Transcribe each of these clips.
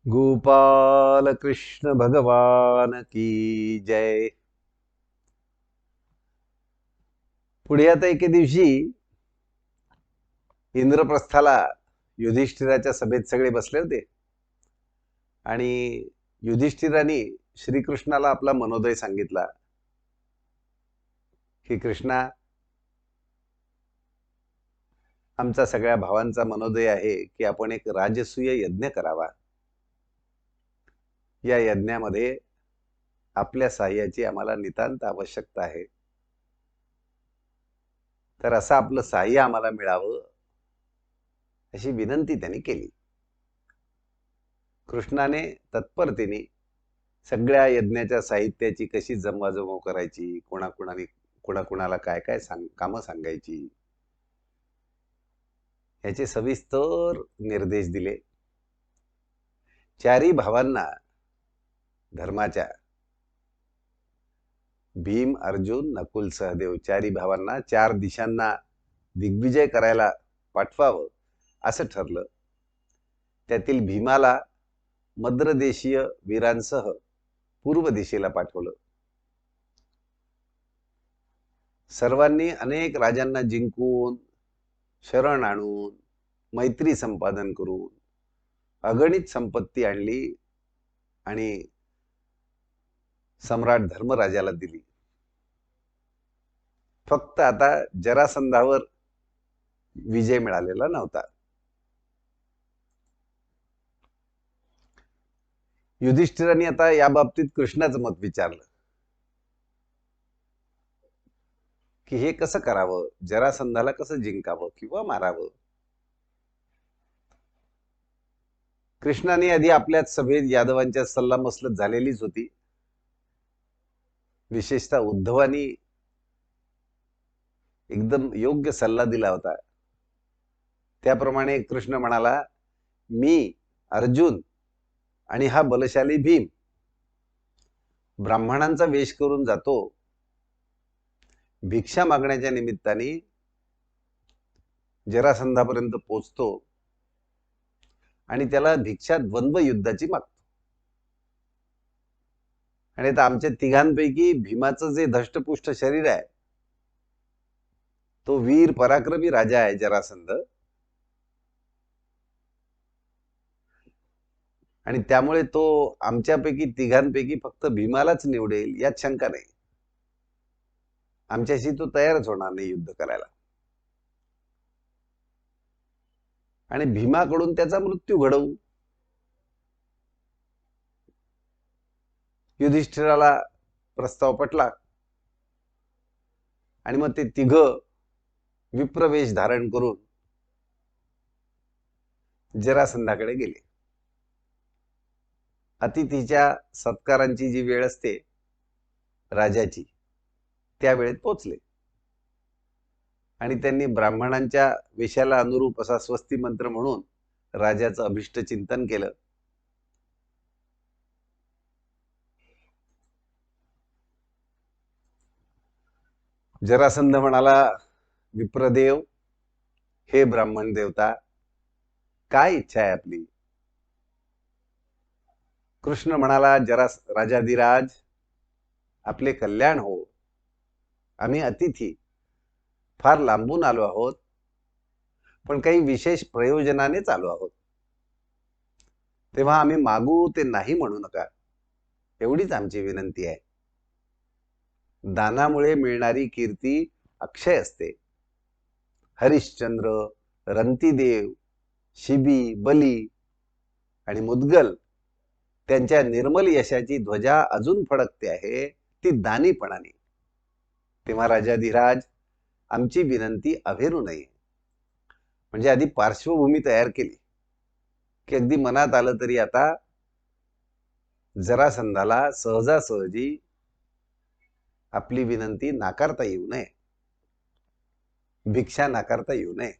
गोपाल कृष्ण भगवान की जय. पुढे आता एके दिवशी इंद्रप्रस्थाला युधिष्ठिराच्या सभेत सगळे बसले होते आणि युधिष्ठिराने श्रीकृष्णाला आपला मनोदय सांगितला की कृष्णा, आमचा सगळ्या भावांचा मनोदय आहे की आपण एक राजसूय यज्ञ करावा. या यज्ञामध्ये आपल्या सहाय्याची आम्हाला नितांत आवश्यकता आहे. तर असं आपलं सहाय्य आम्हाला मिळावं अशी विनंती त्यांनी केली. कृष्णाने तत्परतेने सगळ्या यज्ञाच्या साहित्याची कशी जमवाजमव करायची, कोणाकोणाला काय काय कामं सांगायची याचे सविस्तर निर्देश दिले. चारी भावांना धर्माच्या, भीम, अर्जुन, नकुल, सहदेव चारी भावांना 4 दिशांना दिग्विजय करायला पाठवावं असं ठरलं. त्यातील भीमाला मद्रदेशीय वीरांसह पूर्व दिशेला पाठवलं. सर्वांनी अनेक राजांना जिंकून, शरण आणून, मैत्री संपादन करून अगणित संपत्ती आणली आणि सम्राट धर्मराजाला दिली. फक्त आता जरासंधावर विजय मिळालेला नव्हता. युधिष्ठिराने आता या बाबतीत कृष्णाचं मत विचारलं की हे कसं करावं, जरासंधाला कसं जिंकावं किंवा मारावं. कृष्णाने आधी आपल्याच सभेत यादवांच्या सल्लामसलत झालेलीच होती. विशेषतः उद्धवानी एकदम योग्य सल्ला दिला होता. त्याप्रमाणे कृष्ण म्हणाला, मी, अर्जुन आणि हा बलशाली भीम ब्राह्मणांचा वेश करून जातो. भिक्षा मागण्याच्या निमित्ताने जरासंधापर्यंत पोहोचतो आणि त्याला भिक्षा द्वंद्व युद्धाची मागतो. आणि आता आमच्या तिघांपैकी भीमाचं जे धष्टपुष्ट शरीर आहे तो वीर पराक्रमी राजा आहे जरासंध, आणि त्यामुळे तो आमच्यापैकी तिघांपैकी फक्त भीमालाच निवडेल यात शंका नाही. आमच्याशी तो तयारच होणार नाही युद्ध करायला आणि भीमाकडून त्याचा मृत्यू घडवू. युधिष्ठिराला प्रस्ताव पटला आणि मग ते तिघ विप्रवेश धारण करून जरासंधाकडे गेले. अतिथीच्या सत्कारांची जी वेळ असते राजाची, त्या वेळेत पोचले आणि त्यांनी ब्राह्मणांच्या वेशाला अनुरूप असा स्वस्ती मंत्र म्हणून राजाचं अभिष्ट चिंतन केलं. जरासंध म्हणाला, विप्रदेव, हे ब्राह्मण देवता, काय इच्छा आहे आपली? कृष्ण म्हणाला, राजाधिराज, आपले कल्याण हो. आम्ही अतिथी फार लांबून आलो आहोत, पण काही विशेष प्रयोजनानेच आलो आहोत. तेव्हा आम्ही मागू ते नाही म्हणू नका, एवढीच आमची विनंती आहे. दानामुळे मिळणारी कीर्ती अक्षय असते. हरिश्चंद्र, रंतीदेव, शिबी, बली आणि मुद्गल त्यांच्या निर्मल यशाची ध्वजा अजून फडकते आहे, ती दानीपणाने. तेव्हा राजाधिराज, आमची विनंती अभेरू नये. म्हणजे आधी पार्श्वभूमी तयार केली की अगदी मनात आलं तरी आता जरासंधाला सहजासहजी आपली विनंती नाकारता येऊ नये, भिक्षा नाकारता येऊ नये.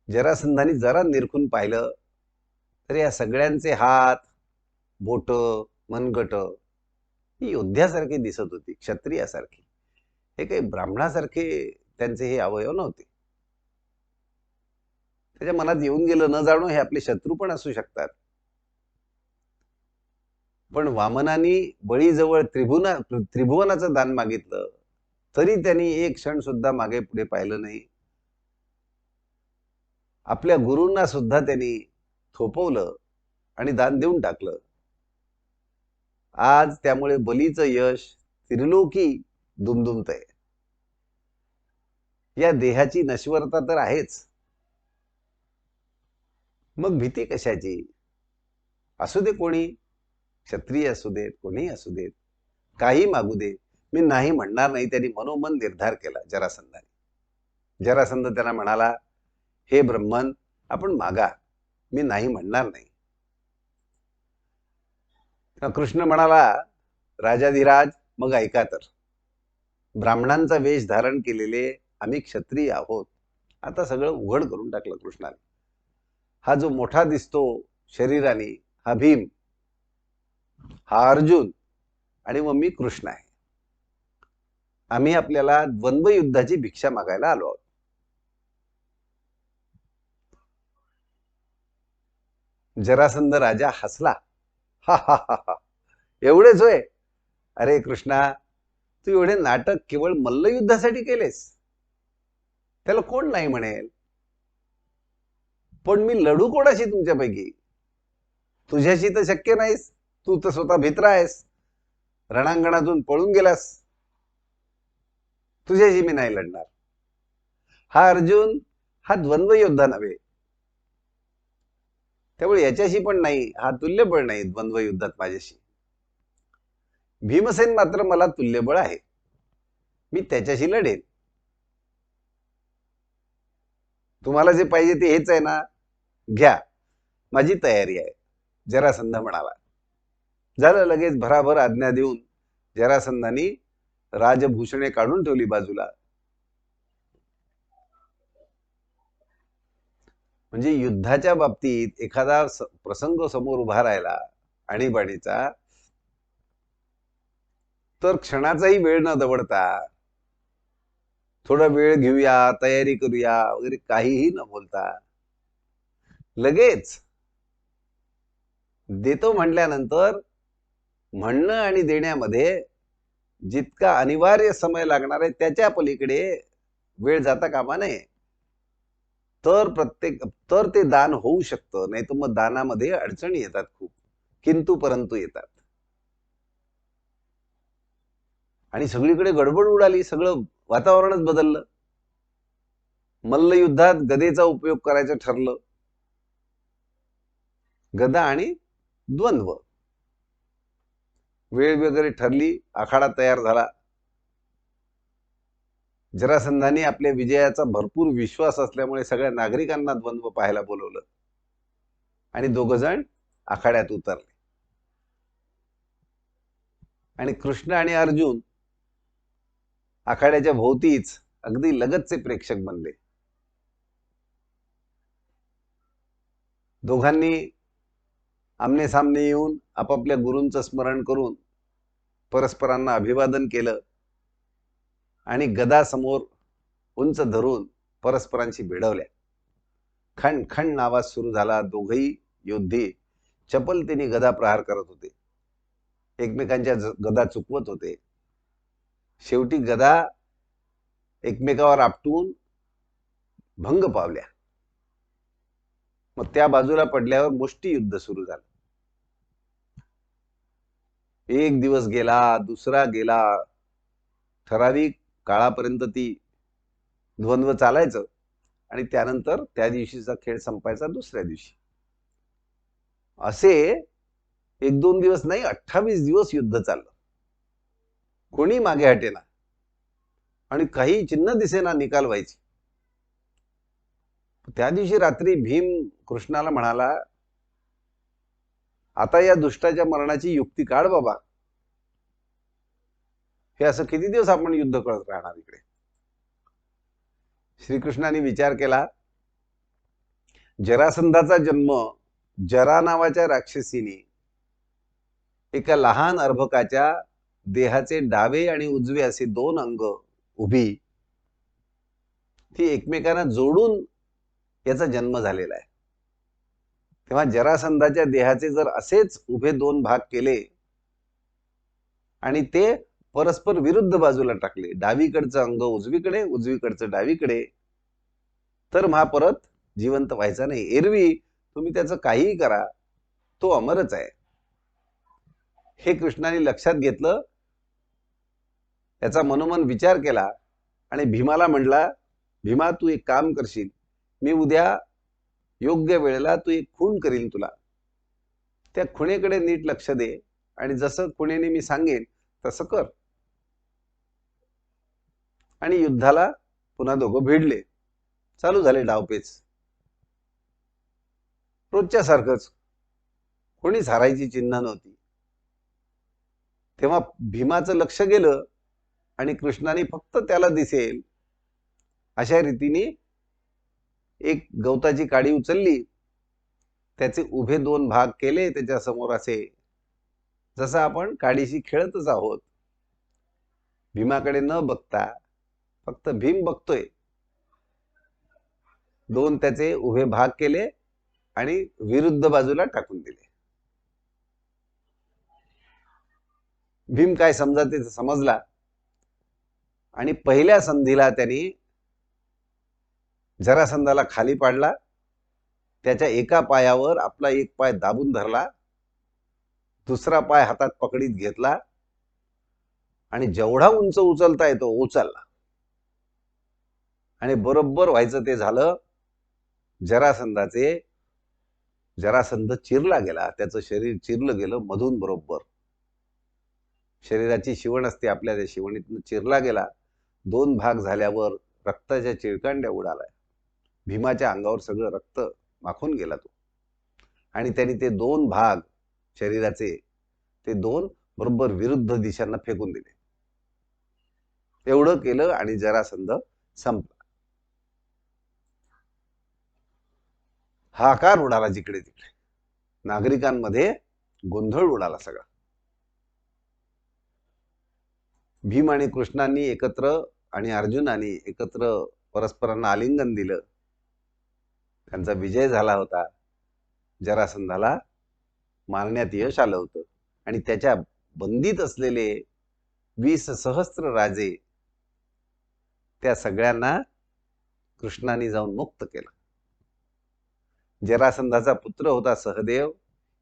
जरासंधाने जरा निरखून पाहिलं तर या सगळ्यांचे हात, बोट, मनगट ही योद्ध्यासारखी दिसत होती, क्षत्रियासारखी. हे काही ब्राह्मणासारखे त्यांचे हे अवयव नव्हते. त्याच्या मनात येऊन गेलं, न जाणो हे आपले शत्रू पण असू शकतात. पण वामनाने बळीजवळ त्रिभुवनाचं दान मागितलं, तरी त्यांनी एक क्षण सुद्धा मागे पुढे पाहिलं नाही. आपल्या गुरूंना सुद्धा त्यांनी थोपवलं आणि दान देऊन टाकलं. आज त्यामुळे बलीचं यश त्रिलोकी दुमदुमतंय. या देहाची नश्वरता तर आहेच, मग भीती कशाची? असू दे कोणी, क्षत्रिय असू देत, कोणी असू देत, काही मागू दे, मी नाही म्हणणार नाही. त्यांनी मनोमन निर्धार केला जरासंधाने. जरासंध त्यांना म्हणाला, हे ब्रह्मन, आपण मागा, मी नाही म्हणणार नाही. कृष्ण म्हणाला, राजाधिराज, मग ऐका तर. ब्राह्मणांचा वेश धारण केलेले आम्ही क्षत्रिय आहोत. आता सगळं उघड करून टाकलं कृष्णाने. हा जो मोठा दिसतो शरीराने, हा भीम, हा अर्जुन, आणि मग मी कृष्ण आहे. आम्ही आपल्याला द्वंद्व युद्धाची भिक्षा मागायला आलो आहोत. जरासंध राजा हसला. हा हा हा हा, एवढेच होय? अरे कृष्णा, तू एवढे नाटक केवळ मल्लयुद्धासाठी केलेस? त्याला कोण नाही म्हणेल. पण मी लढू कोणाशी तुमच्यापैकी? तुझ्याशी तर शक्य नाहीस. तू तर स्वतः भित्रा आहेस, रणांगणातून पळून गेलास. तुझ्याशी मी नाही लढणार. हा अर्जुन, हा द्वंद्व योद्धा नव्हे, त्यामुळे याच्याशी पण नाही, हा तुल्यबळ नाही द्वंद्व युद्धात माझ्याशी. भीमसेन मात्र मला तुल्यबळ आहे, मी त्याच्याशी लढेन. तुम्हाला जे पाहिजे ते हेच आहे ना? घ्या, माझी तयारी आहे, जरासंध म्हणाला. झालं. लगेच भराभर आज्ञा देऊन जरासंधानी राजभूषणे काढून ठेवली बाजूला. म्हणजे युद्धाच्या बाबतीत एखादा प्रसंग समोर उभा राहिला आणीबाणीचा, तर क्षणाचाही वेळ न दवडता, थोडा वेळ घेऊया, तयारी करूया वगैरे काहीही न बोलता, लगेच देतो म्हटल्यानंतर म्हणणं आणि देण्यामध्ये जितका अनिवार्य समय लागणार आहे त्याच्या पलीकडे वेळ जाता कामा नये. तर ते दान होऊ शकतं. नाही तर मग दानामध्ये अडचणी येतात, खूप किंतु परंतु येतात. आणि सगळीकडे गडबड उडाली, सगळं वातावरणच बदललं. मल्लयुद्धात गदेचा उपयोग करायचं ठरलं. गदा आणि द्वंद्व, वेळ वगैरे ठरली, आखाडा तयार झाला. जरासंधाने आपल्या विजयाचा भरपूर विश्वास असल्यामुळे सगळ्या नागरिकांना द्वंद्व पाहायला बोलवलं आणि दोघं जण आखाड्यात उतरले. आणि कृष्ण आणि अर्जुन आखाड्याच्या भोवतीच अगदी लगतचे प्रेक्षक बनले. दोघांनी आमने सामने येऊन आपापल्या गुरूंचं स्मरण करून परस्परांना अभिवादन केलं आणि गदा समोर उंच धरून परस्परांशी भिडवल्या. खण खण आवाज सुरू झाला. दोघही योद्धे चपलतेने गदा प्रहार करत होते, एकमेकांच्या गदा चुकवत होते. शेवटी गदा एकमेकावर आपटून भंग पावल्या. मग त्या बाजूला पडल्यावर मुष्टियुद्ध सुरू झालं. एक दिवस गेला, दुसरा गेला, ठराविक काळापर्यंत ती द्वंद्व चालायचं आणि त्यानंतर त्या दिवशीचा खेळ संपायचा दुसऱ्या दिवशी. असे 1-2 दिवस नाही, 28 दिवस युद्ध चाललं. कोणी मागे हटेना आणि काही चिन्ह दिसेना निकाल व्हायची. त्या दिवशी रात्री भीम कृष्णाला म्हणाला, आता या दुष्टाच्या मरणाची युक्ती काढ बाबा. हे असं किती दिवस आपण युद्ध करत राहणार इकडे? श्रीकृष्णाने विचार केला. जरासंधाचा जन्म जरा नावाच्या राक्षसीने एका लहान अर्भकाच्या देहाचे डावे आणि उजवे असे 2 अंग उभी ती एकमेकांना जोडून याचा जन्म झालेला आहे. तेव्हा जरासंधाच्या देहाचे जर असेच उभे 2 भाग केले आणि ते परस्पर विरुद्ध बाजूला टाकले. डावीकडचं अंग उजवीकडे, उजवीकडचं डावीकडे. तर महापरत जिवंत व्हायचा नाही. एरवी तुम्ही त्याचं काहीही करा, तो अमरच आहे. हे कृष्णाने लक्षात घेतलं, त्याचा मनोमन विचार केला आणि भीमाला म्हणला, भीमा तू एक काम करशील, मी उद्या योग्य वेळेला तू एक खूण करील तुला. त्या खुणेकडे नीट लक्ष दे आणि जसं खुणेने मी सांगेन तसं कर. आणि युद्धाला पुन्हा दोघं भिडले. चालू झाले डावपेच. रोजच्या सारखंच. कोणीच हारायची चिन्ह नव्हती. तेव्हा भीमाचं लक्ष गेलं आणि कृष्णाने फक्त त्याला दिसेल अशा रीतीने एक गवताची काडी उचलली, त्याचे उभे दोन भाग केले त्याच्या समोर असे, जसं आपण काडीशी खेळतच आहोत. भीमाकडे न बघता फक्त भीम बघतोय. दोन त्याचे उभे भाग केले आणि विरुद्ध बाजूला टाकून दिले. भीम काय समजते समजला आणि पहिल्या संधीला त्यांनी जरासंधाला खाली पाडला. त्याच्या एका पायावर आपला एक पाय दाबून धरला, दुसरा पाय हातात पकडीत घेतला आणि जेवढा उंच उचलता येतो उचलला. आणि बरोबर व्हायचं ते झालं. जरासंध चिरला गेला. त्याचं शरीर चिरलं गेलं मधून. बरोबर शरीराची शिवण असते आपल्या, त्या शिवणीतून चिरला गेला. दोन भाग झाल्यावर रक्ताच्या चिळकांड्या उडाल्या. भीमाच्या अंगावर सगळं रक्त माखून गेला तो. आणि त्यांनी ते दोन भाग शरीराचे ते दोन बरोबर विरुद्ध दिशांना फेकून दिले. एवढं केलं आणि जरासंध संपला. हाकार उडाला जिकडे तिकडे. नागरिकांमध्ये गोंधळ उडाला सगळा. भीम आणि कृष्णांनी एकत्र आणि अर्जुनाने एकत्र परस्परांना आलिंगन दिलं. त्यांचा विजय झाला होता. जरासंधाला मारण्यात यश आलं होतं आणि त्याच्या बंदीत असलेले 20 सहस्त्र राजे, त्या सगळ्यांना कृष्णाने जाऊन मुक्त केलं. जरासंधाचा पुत्र होता सहदेव,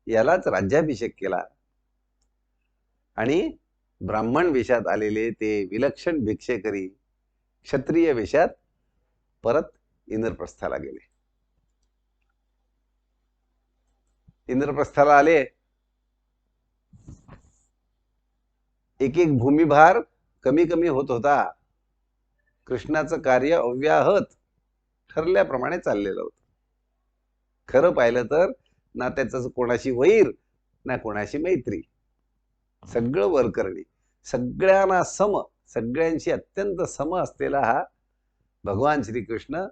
यालाच राज्याभिषेक केला आणि ब्राह्मण वेशात आलेले ते विलक्षण भिक्षेकरी क्षत्रिय वेशात परत इंद्रप्रस्थाला गेले. इंद्रप्रस्थाला आले. एक एक भूमिभार कमी कमी होत होता. कृष्णाचं कार्य अव्याहत ठरल्याप्रमाणे चाललेलं होतं. खरं पाहिलं तर ना त्याचं कोणाशी वैर ना कोणाशी मैत्री. सगळं वरकरणी, सगळ्यांना सम, सगळ्यांशी अत्यंत सम असलेला हा भगवान श्रीकृष्ण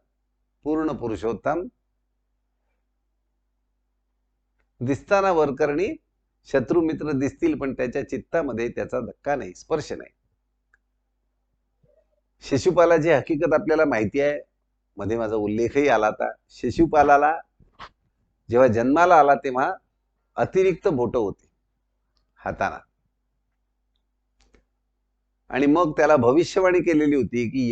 पूर्ण पुरुषोत्तम दिसताना वरकरणी शत्रू मित्र दिसतील, पण त्याच्या चित्तामध्ये त्याचा धक्का नाही, स्पर्श नाही. शिशुपालाची हकीकत आपल्याला माहिती आहे. मध्ये माझा उल्लेखही आला होता. शिशुपालाला जेव्हा जन्माला आला तेव्हा अतिरिक्त बोटं होती हाताना. आणि मग त्याला भविष्यवाणी केलेली होती की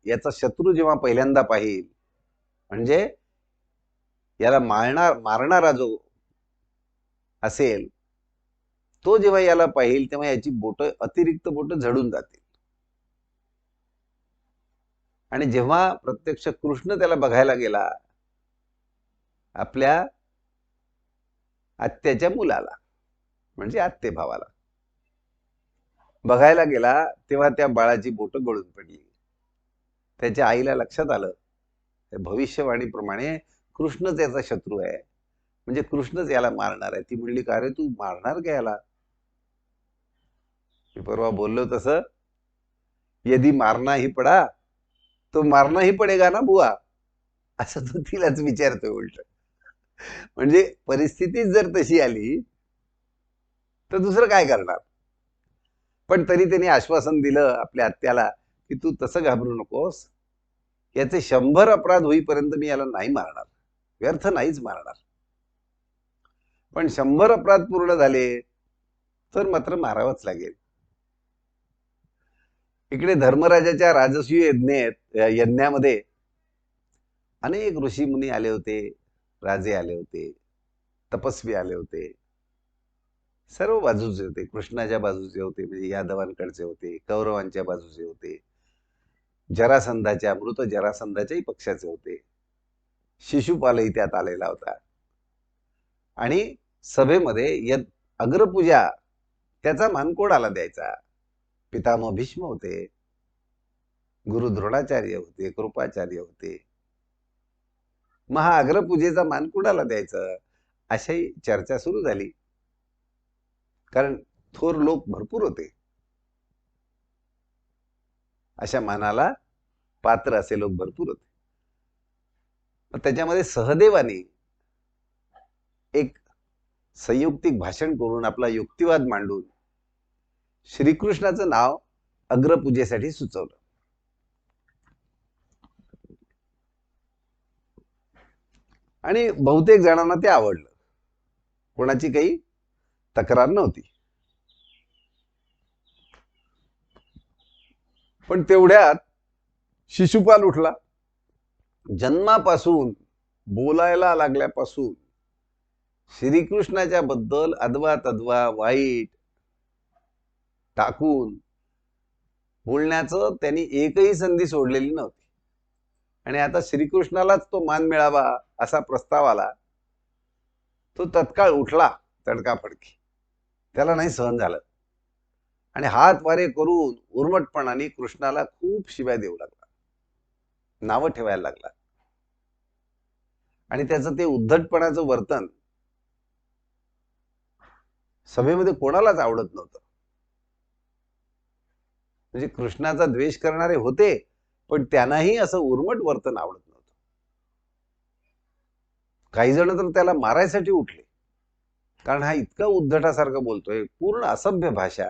याचा शत्रू जेव्हा पहिल्यांदा पाहिल, म्हणजे याला मारणारा जो असेल तो जेव्हा याला पाहिल तेव्हा याची बोटं, अतिरिक्त बोटं झडून जातील. आणि जेव्हा प्रत्यक्ष कृष्ण त्याला बघायला गेला, आपल्या आत्याच्या मुलाला म्हणजे आत्ते भावाला बघायला गेला, तेव्हा त्या बाळाची बोटं गळून पडली. त्याच्या आईला लक्षात आलं भविष्यवाणीप्रमाणे कृष्णच याचा शत्रू आहे, म्हणजे कृष्णच याला मारणार आहे. ती म्हणली, का रे तू मारणार का याला? मी परवा बोललो तसं, यदि मारना ही पडा तो मारना ही पडेगा ना बुवा, असं तो तिलाच विचारतोय उलट. म्हणजे परिस्थितीच जर तशी आली तर दुसरं काय करणार. पण तरी त्यांनी आश्वासन दिलं आपल्या आत्याला की तू तसं घाबरू नकोस, याचे 100 अपराध होईपर्यंत मी याला नाही मारणार, व्यर्थ नाहीच मारणार. पण 100 अपराध पूर्ण झाले तर मात्र मारावंच लागेल. इकडे धर्मराजाच्या राजसूय यज्ञामध्ये अनेक ऋषी मुनी आले होते, राजे आले होते, तपस्वी आले होते, सर्व बाजूचे होते. कृष्णाच्या बाजूचे होते म्हणजे यादवांकडचे होते, कौरवांच्या बाजूचे होते, जरासंधाच्या मृत जरासंधाच्याही पक्षाचे होते. शिशुपालही त्यात आलेला होता. आणि सभेमध्ये अग्रपूजा त्याचा मान कोणाला द्यायचा? पितामह भीष्म होते, गुरु द्रोणाचार्य होते, कृपाचार्य होते. मग हा अग्रपूजेचा मान कुणाला द्यायचा अशी चर्चा सुरू झाली. कारण थोर लोक भरपूर होते, अशा मानाला पात्र असे लोक भरपूर होते. मग त्याच्यामध्ये सहदेवाने एक संयुक्तिक भाषण करून आपला युक्तिवाद मांडून श्रीकृष्णाचं नाव अग्रपूजेसाठी सुचवलं. आणि बहुतेक जणांना ते आवडलं, कोणाची काही तक्रार नव्हती. पण तेवढ्यात शिशुपाल उठला. जन्मापासून बोलायला लागल्यापासून श्रीकृष्णाच्या बद्दल अद्वा तद्वा वाईट टाकून बोलण्याचं त्यांनी एकही संधी सोडलेली नव्हती. आणि आता श्रीकृष्णालाच तो मान मिळावा असा प्रस्ताव आला. तो तत्काळ उठला तडकाफडकी, त्याला नाही सहन झालं आणि हात वारे करून उर्मटपणाने कृष्णाला खूप शिव्या देऊ लागला, नावं ठेवायला लागला. आणि त्याचं ते उद्धटपणाचं वर्तन सभेमध्ये कोणालाच आवडत नव्हतं. म्हणजे कृष्णाचा द्वेष करणारे होते, पण त्यांनाही असं उर्मट वर्तन आवडत नव्हतं. काही जण तर त्याला मारायसाठी उठले, कारण हा इतका उद्धटासारखं बोलतोय, पूर्ण असभ्य भाषा.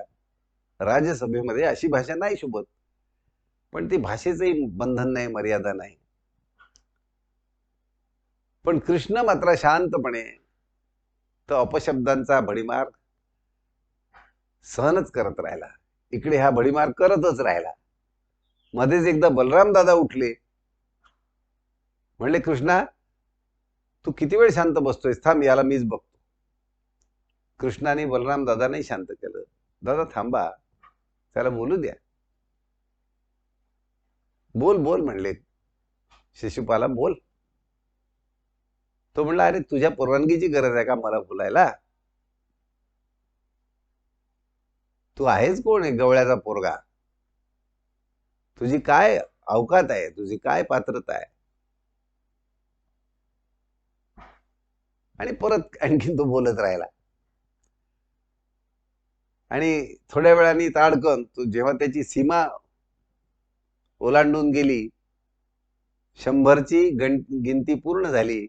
राज्यसभेमध्ये अशी भाषा नाही शोभत. पण ती भाषेचंही बंधन नाही, मर्यादा नाही. पण कृष्ण मात्र शांतपणे तो अपशब्दांचा भडीमार सहनच करत राहिला. इकडे हा भडीमार करतच राहिला. मध्येच एकदा बलराम दादा उठले, म्हणले, कृष्णा तू किती वेळ शांत बसतोयस, थांब याला मीच बघतो. कृष्णाने बलराम दादाने शांत केलं. दादा थांबा, त्याला बोलू द्या. बोल बोल म्हणले शिशुपाला, बोल. तो म्हणला, अरे तुझ्या परवानगीची गरज आहे का मला बोलायला? तू आहेस कोण आहे? गवळ्याचा पोरगा. तुझी काय अवकात आहे? तुझी काय पात्रता आहे? आणि परत आणखीन तो बोलत राहिला. आणि थोड्या वेळाने ताडकन तो जेव्हा त्याची सीमा ओलांडून गेली, 100ची गिनती पूर्ण झाली,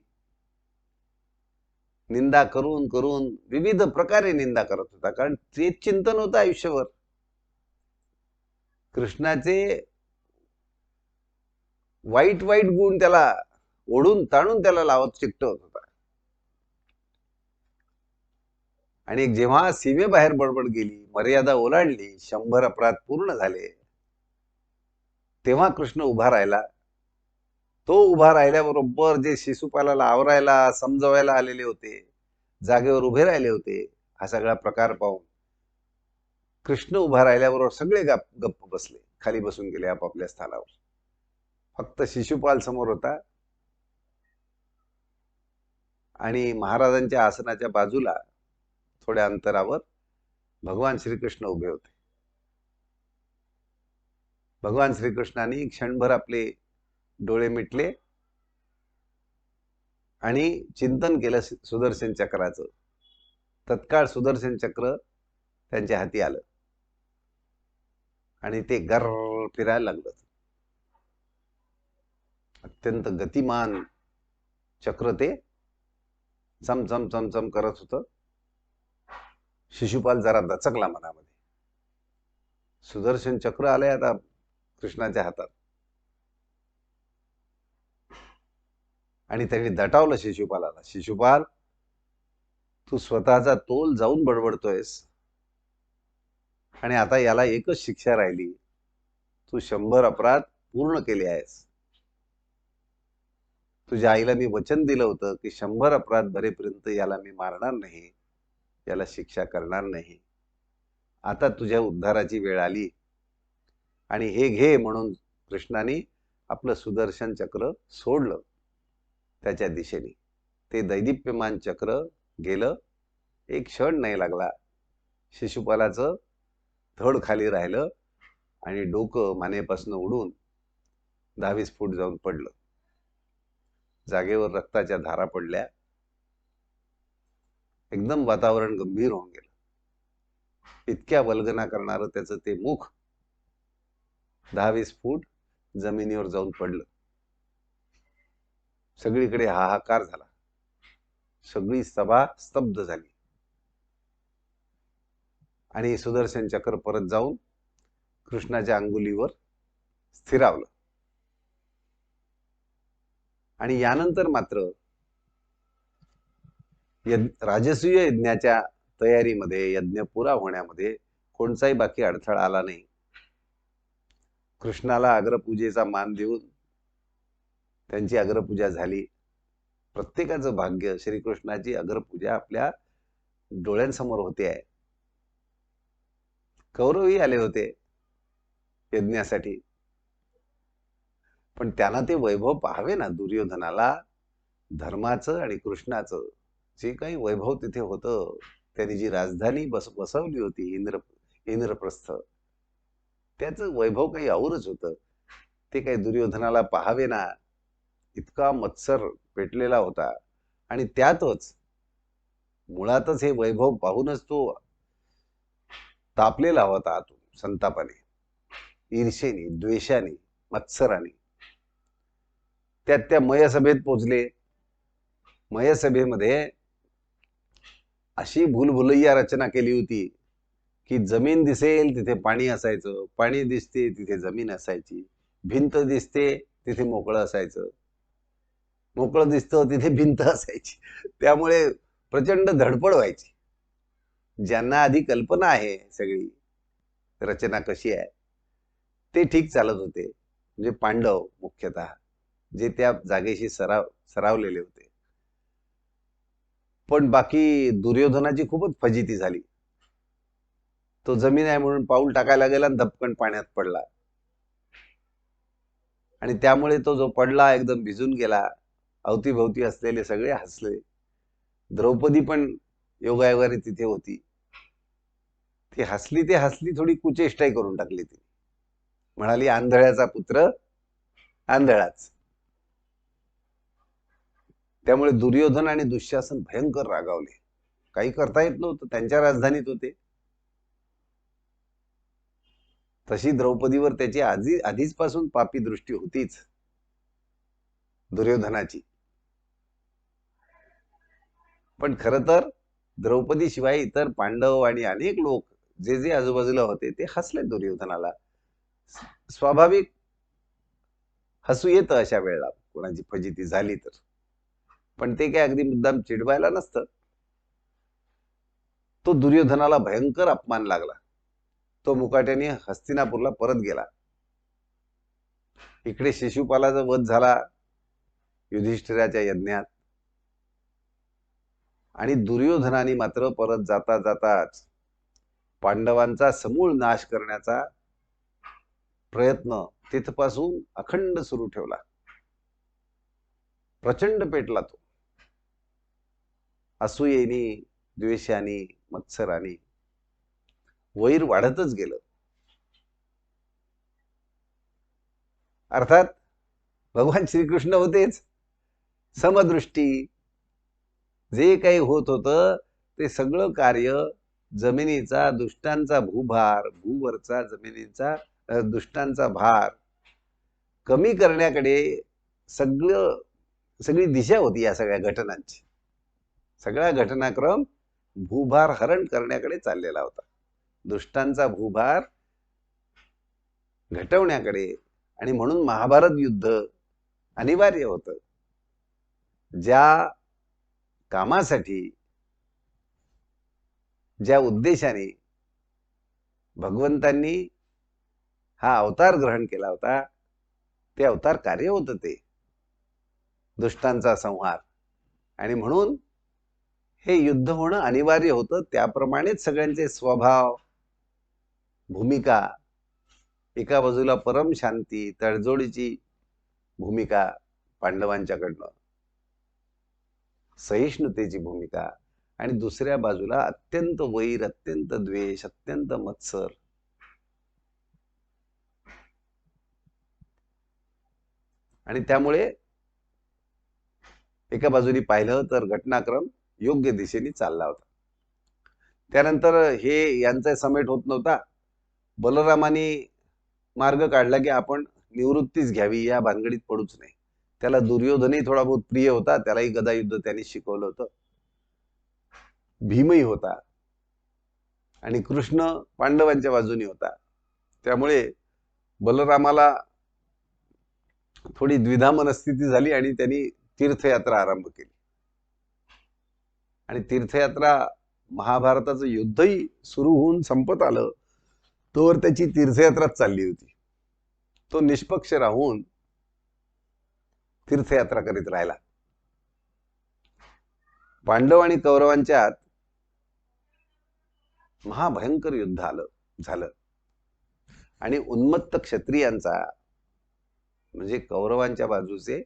निंदा करून करून विविध प्रकारे निंदा करत होता. कारण तेच चिंतन होतं आयुष्यभर. कृष्णाचे वाईट वाईट गुण त्याला ओढून ताणून त्याला लावत चिकटवत होता. आणि जेव्हा सीमेबाहेर बडबड गेली, मर्यादा ओलांडली, 100 अपराध पूर्ण झाले, तेव्हा कृष्ण उभा राहिला. तो उभा राहिल्याबरोबर जे शिशुपालाला आवरायला समजवायला आलेले होते, जागेवर उभे राहिले होते, हा सगळा प्रकार पाहून कृष्ण उभा राहिल्याबरोबर सगळे गप्प बसले, खाली बसून गेले आपापल्या स्थानावर. फक्त शिशुपाल समोर होता आणि महाराजांच्या आसनाच्या बाजूला थोड्या अंतरावर भगवान श्रीकृष्ण उभे होते. भगवान श्रीकृष्णाने क्षणभर आपले डोळे मिटले आणि चिंतन केलं सुदर्शन चक्राचं. तत्काळ सुदर्शन चक्र त्यांच्या हाती आलं आणि ते गर फिरायला लागलं. अत्यंत गतिमान चक्र ते चमचम चमचम करत होतं. शिशुपाल जरा दचकला मनामध्ये. सुदर्शन चक्र आलंय आता कृष्णाच्या हातात. आणि त्यांनी दटावलं शिशुपालाला. शिशुपाल, तू स्वतःचा तोल जाऊन बडबडतोयस आणि आता याला एकच शिक्षा राहिली, तू 100 अपराध पूर्ण केले आहेस. तुझ्या आईला मी वचन दिलं होतं की 100 अपराध भरेपर्यंत याला मी मारणार नाही, याला शिक्षा करणार नाही. आता तुझ्या उद्धाराची वेळ आली आणि हे घे म्हणून कृष्णाने आपलं सुदर्शन चक्र सोडलं त्याच्या दिशेने. ते दैदिप्यमान चक्र गेलं. एक क्षण नाही लागला. शिशुपालाचं धड खाली राहिलं आणि डोकं मानेपासून उडून 10-20 फूट जाऊन पडलं. जागेवर रक्ताच्या धारा पडल्या. एकदम वातावरण गंभीर होऊन गेलं. इतक्या वल्गना करणारं त्याचं ते मुख 10-20 फूट जमिनीवर जाऊन पडलं. सगळीकडे हाहाकार झाला. सगळी सभा स्तब्ध झाली आणि सुदर्शन चक्र परत जाऊन कृष्णाच्या अंगुलीवर स्थिरावलं. आणि यानंतर मात्र राजसूय यज्ञाच्या तयारीमध्ये, यज्ञ पुरा होण्यामध्ये कोणताही बाकी अडथळा आला नाही. कृष्णाला अग्रपूजेचा मान देऊन त्यांची अग्रपूजा झाली. प्रत्येकाचं भाग्य श्रीकृष्णाची अग्रपूजा आपल्या डोळ्यांसमोर होते आहे. कौरवही आले होते यज्ञासाठी, पण त्यांना ते वैभव पाहावे ना. दुर्योधनाला धर्माचं आणि कृष्णाचं जे काही वैभव तिथे होतं, त्यांनी जी राजधानी बसवली होती इंद्रप्रस्थ, त्याचं वैभव काही औरच होतं. ते काही दुर्योधनाला पाहावे ना. इतका मत्सर पेटलेला होता आणि त्यातच मुळातच हे वैभव पाहूनच तो तापलेला होता आतून, संतापाने, ईर्षेने, द्वेषाने, मत्सराने. त्या मयसभेत पोचले. मयसभेमध्ये अशी भूलभुलैया रचना केली होती की जमीन दिसेल तिथे पाणी असायचं, पाणी दिसते तिथे जमीन असायची, भिंत दिसते तिथे मोकळं असायचं, मोकळं दिसतं तिथे भिंत असायची. त्यामुळे प्रचंड धडपड व्हायची. ज्यांना आधी कल्पना आहे सगळी रचना कशी आहे, ते ठीक चालत होते. म्हणजे पांडव मुख्यतः, जे त्या जागेशी सरावलेले होते. पण बाकी दुर्योधनाची खूपच फजिती झाली. तो जमीन आहे म्हणून पाऊल टाकायला गेला आणि धपकन पाण्यात पडला. आणि त्यामुळे तो जो पडला एकदम भिजून गेला. अवतीभोवती असलेले सगळे हसले. द्रौपदी पण योगायोगाने तिथे होती. ती हसली थोडी कुचेष्टाही करून टाकली. ती म्हणाली, आंधळ्याचा पुत्र आंधळाच. त्यामुळे दुर्योधन आणि दुःशासन भयंकर रागावले. काही करता येत नव्हतं, त्यांच्या राजधानीत होते. तशी द्रौपदीवर त्याची आधीच पासून पापी दृष्टी होतीच दुर्योधनाची. पण खर तर द्रौपदी शिवाय इतर पांडव आणि अनेक लोक जे जे आजूबाजूला होते ते हसले दुर्योधनाला. स्वाभाविक हसू येतं अशा वेळेला कोणाची फजिती झाली तर. पण ते काय अगदी मुद्दाम चिडवायला नसतं. तो दुर्योधनाला भयंकर अपमान लागला. तो मुकाट्याने हस्तिनापूरला परत गेला. इकडे शिशुपालाचा वध झाला युधिष्ठिराच्या यज्ञात. आणि दुर्योधनाने मात्र परत जाता जाताच पांडवांचा समूळ नाश करण्याचा प्रयत्न तिथपासून अखंड सुरू ठेवला. प्रचंड पेटला तो. असूयेने, द्वेषाने, मत्सराने वैर वाढतच गेलं. अर्थात भगवान श्रीकृष्ण होतेच समदृष्टी. जे काही होत होतं ते सगळं कार्य जमिनीचा दुष्टांचा भूभार, भूवरचा जमिनीचा दुष्टांचा भार कमी करण्याकडे सगळी दिशा होती या सगळ्या घटनांची. सगळा घटनाक्रम भूभार हरण करण्याकडे चाललेला होता. दुष्टांचा भूभार घटवण्याकडे. आणि म्हणून महाभारत युद्ध अनिवार्य होतं. ज्या कामासाठी, ज्या उद्देशाने भगवंतांनी हा अवतार ग्रहण केला होता, ते अवतार कार्य होतं ते दुष्टांचा संहार. आणि म्हणून हे युद्ध होणं अनिवार्य होतं. त्याप्रमाणेच सगळ्यांचे स्वभाव, भूमिका, एका बाजूला परम शांती, तडजोडीची भूमिका पांडवांच्याकडनं, सहिष्णुतेची भूमिका, आणि दुसऱ्या बाजूला अत्यंत वैर, अत्यंत द्वेष, अत्यंत मत्सर. आणि त्यामुळे एका बाजूनी पाहिलं तर घटनाक्रम योग्य दिशेने चालला होता. त्यानंतर हे यांचा समेट होत नव्हता. बलरामाने मार्ग काढला की आपण निवृत्तीच घ्यावी, या भानगडीत पडूच नाही. त्याला दुर्योधनही थोडा बहुत प्रिय होता, त्यालाही गदायुद्ध त्यांनी शिकवलं होतं. भीमही होता आणि कृष्ण पांडवांच्या बाजूने होता. त्यामुळे बलरामाला थोडी द्विधा मनस्थिती झाली आणि त्यांनी तीर्थयात्रा आरंभ केली. आणि तीर्थयात्रा, महाभारताचं युद्धही सुरू होऊन संपत आलं तोवर त्याची तीर्थयात्राच चालली होती. तो निष्पक्ष राहून तीर्थयात्रा करीत राहिला. पांडव आणि कौरवांच्यात महाभयंकर युद्ध झालं. आणि उन्मत्त क्षत्रियांचा, म्हणजे कौरवांच्या बाजूचे